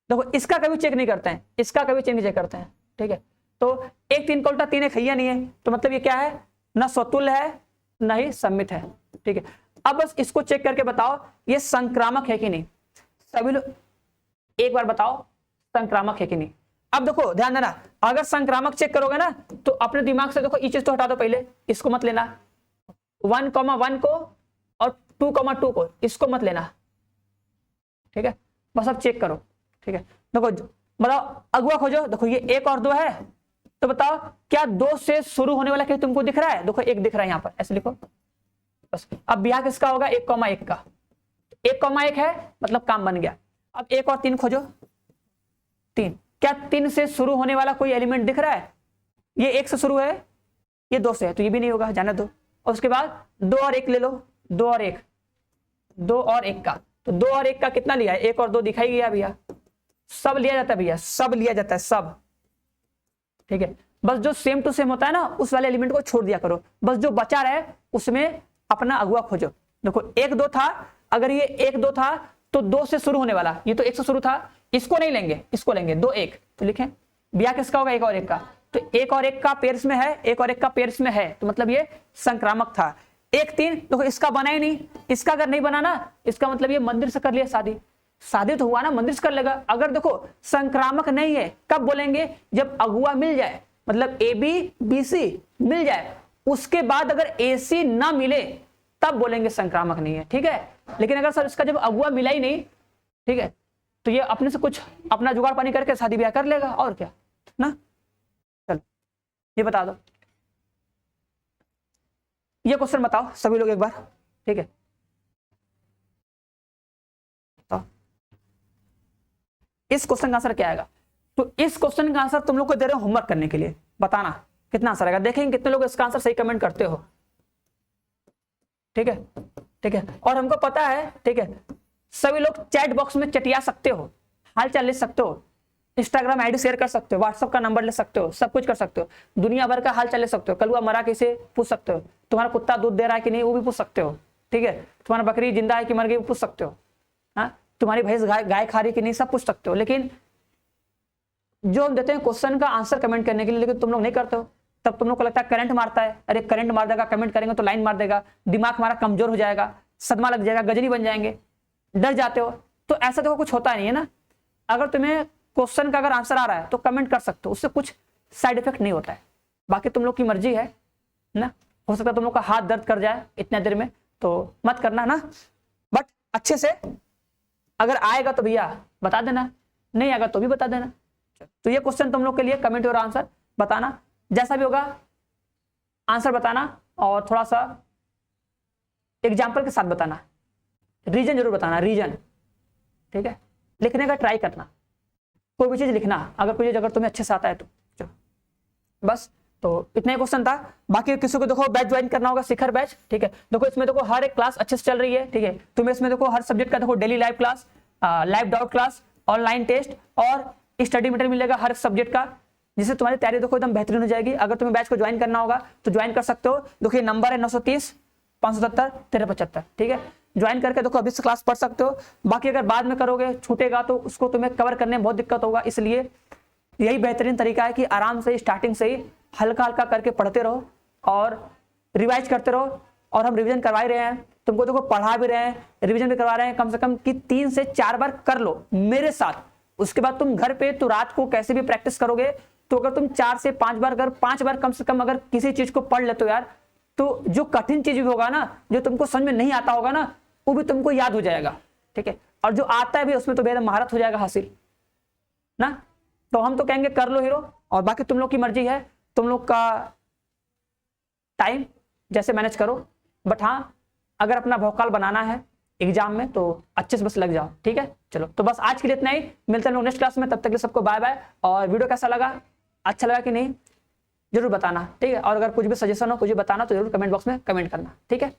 देखो इसका कभी चेक नहीं करते हैं, इसका कभी चेक नहीं करते हैं, ठीक है। तो 1 3 का उल्टा 3 1 है या नहीं है? तो मतलब ये क्या है, ना सतुल है ना ही सम्मित है, ठीक है। अब बस इसको चेक करके बताओ ये संक्रामक है कि नहीं। सभी लोग एक बार बताओ संक्रामक है कि नहीं। अब देखो ध्यान देना, अगर संक्रामक चेक करोगे ना तो अपने दिमाग से देखो ये चीज तो हटा दो, पहले इसको मत लेना, 1,1 को और 2,2 को इसको मत लेना, ठीक है। बस अब चेक करो, ठीक है। देखो बताओ अगुआ खोजो, देखो ये 1 और 2 है, तो बताओ क्या 2 से शुरू होने वाला कहीं तुमको दिख रहा है? देखो 1 दिख रहा है यहाँ पर, ऐसे लिखो बस। अब ब्याह किसका होगा? 1,1 का। 1,1 है मतलब काम बन गया। अब 1 और 3 खोजो, 3। क्या 3 से शुरू होने वाला कोई एलिमेंट दिख रहा है? ये 1 से शुरू है, ये 2 से है, तो ये भी नहीं होगा, जाने दो। और उसके बाद 2 और 1 ले लो, 2 और 1, 2 और 1 का, तो 2 और 1 का कितना लिया है? 1 और 2 दिखाई गया भैया, सब लिया जाता है भैया, सब लिया जाता है, सब, ठीक है। बस जो सेम टू सेम होता है ना उस वाले एलिमेंट को छोड़ दिया करो, बस जो बचा रहे उसमें अपना अगुआ खोजो। देखो 1 2 था, अगर ये 1 2 था तो 2 से शुरू होने वाला, ये तो 1 से शुरू था, इसको नहीं लेंगे, इसको लेंगे 2 1, तो लिखें ब्याह किसका होगा? 1 और 1 का। तो 1 और 1 का पेयर्स में है, 1 और 1 का पेयर्स में है, तो मतलब ये संक्रामक था। 1 3 देखो इसका बना ही नहीं, इसका अगर नहीं बना ना इसका मतलब ये मंदिर से कर लिया शादी, शादी तो हुआ ना, मंदिर से कर लेगा। अगर देखो संक्रामक नहीं है कब बोलेंगे? जब अगुआ मिल जाए, मतलब AB BC मिल जाए, उसके बाद अगर AC ना मिले तब बोलेंगे संक्रामक नहीं है, ठीक है। लेकिन अगर सर इसका जब अगुआ मिला ही नहीं, ठीक है, तो ये अपने से कुछ अपना जुगाड़ पानी करके शादी ब्याह कर लेगा, और क्या ना। चलो ये बता दो, ये क्वेश्चन बताओ सभी लोग एक बार, ठीक है। तो इस क्वेश्चन का आंसर क्या आएगा? तो इस क्वेश्चन का आंसर तुम लोग को दे रहे हो होमवर्क करने के लिए, बताना कितना आंसर आएगा, देखेंगे कितने लोग इसका आंसर सही कमेंट करते हो, ठीक है, ठीक है। और हमको पता है, ठीक है, सभी लोग चैट बॉक्स में चटिया सकते हो, हाल चाल ले सकते हो, इंस्टाग्राम आईडी शेयर कर सकते हो, व्हाट्सएप का नंबर ले सकते हो, सब कुछ कर सकते हो, दुनिया भर का हाल चाल ले सकते हो, कलुआ मरा कैसे पूछ सकते हो, तुम्हारा कुत्ता दूध दे रहा है कि नहीं वो भी पूछ सकते हो, ठीक है, तुम्हारा बकरी जिंदा है कि मर गई वो पूछ सकते हो, हाँ, तुम्हारी भैंस गाय खा रही कि नहीं सब पूछ सकते हो। लेकिन जो हम देते हैं क्वेश्चन का आंसर कमेंट करने के लिए, लेकिन तुम लोग नहीं करते हो, तब तुम लोग को लगता है करंट मारता है, अरे करंट मार देगा, कमेंट करेंगे तो लाइन मार देगा, दिमाग हमारा कमजोर हो जाएगा, सदमा लग जाएगा, गजनी बन जाएंगे, डर जाते हो। तो ऐसा देखो कुछ होता नहीं है ना, अगर तुम्हें क्वेश्चन का अगर आंसर आ रहा है तो कमेंट कर सकते हो, उससे कुछ साइड इफेक्ट नहीं होता है। बाकी तुम लोग की मर्जी है ना, हो सकता है तुम लोग का हाथ दर्द कर जाए इतने देर में, तो मत करना ना, बट अच्छे से अगर आएगा तो भैया बता देना, नहीं आएगा तो भी बता देना। तो ये क्वेश्चन तुम लोग के लिए कमेंट और आंसर बताना, जैसा भी होगा आंसर बताना, और थोड़ा सा एग्जाम्पल के साथ बताना, रीजन जरूर बताना, रीजन, ठीक है, लिखने का ट्राई करना, कोई भी चीज लिखना, अगर कोई चीज अगर तुम्हें अच्छे से आता है तो चलो बस। तो इतना ही क्वेश्चन था, बाकी किसी को देखो बैच ज्वाइन करना होगा, शिखर बैच, ठीक है। देखो इसमें देखो हर एक क्लास अच्छे से चल रही है, ठीक है, तुम्हें इसमें देखो हर सब्जेक्ट का देखो daily live class, live doubt class, online test और स्टडी मटेरियल मिलेगा हर सब्जेक्ट का, जिससे तुम्हारी तैयारी देखो एकदम बेहतरीन हो जाएगी। अगर तुम्हें बैच को ज्वाइन करना होगा तो ज्वाइन कर सकते हो, देखिए नंबर है 930 570 1375, ठीक है, ज्वाइन करके देखो अभी से क्लास पढ़ सकते हो। बाकी अगर बाद में करोगे छूटेगा तो उसको तुम्हें कवर करने में बहुत दिक्कत होगा, इसलिए यही बेहतरीन तरीका है कि आराम से स्टार्टिंग से ही हल्का हल्का करके पढ़ते रहो और रिवाइज करते रहो। और हम रिवीजन करवा ही रहे हैं, तुमको देखो पढ़ा भी रहे हैं, रिवीजन भी करवा रहे हैं, कम से कम कि 3 से 4 बार कर लो मेरे साथ। उसके बाद तुम घर पे तो रात को कैसे भी प्रैक्टिस करोगे, तो अगर तुम 4 से 5 बार अगर 5 बार कम से कम अगर किसी चीज को पढ़ लेते हो यार, तो जो कठिन चीज भी होगा ना, जो तुमको समझ में नहीं आता होगा ना, वो भी तुमको याद हो जाएगा, ठीक है। और जो आता है भी उसमें तो बेहद महारत हो जाएगा हासिल ना। तो हम तो कहेंगे कर लो हीरो, और बाकी तुम लोग की मर्जी है, तुम लोग का टाइम जैसे मैनेज करो। बट हाँ, अगर अपना भौकाल बनाना है एग्जाम में तो अच्छे से बस लग जाओ, ठीक है। चलो तो बस आज के लिए इतना ही, मिलते हैं लोग नेक्स्ट क्लास में, तब तक के सबको बाय बाय। और वीडियो कैसा लगा, अच्छा लगा कि नहीं जरूर बताना, ठीक है। और अगर कुछ भी सजेशन हो, कुछ भी बताना तो जरूर कमेंट बॉक्स में कमेंट करना, ठीक है।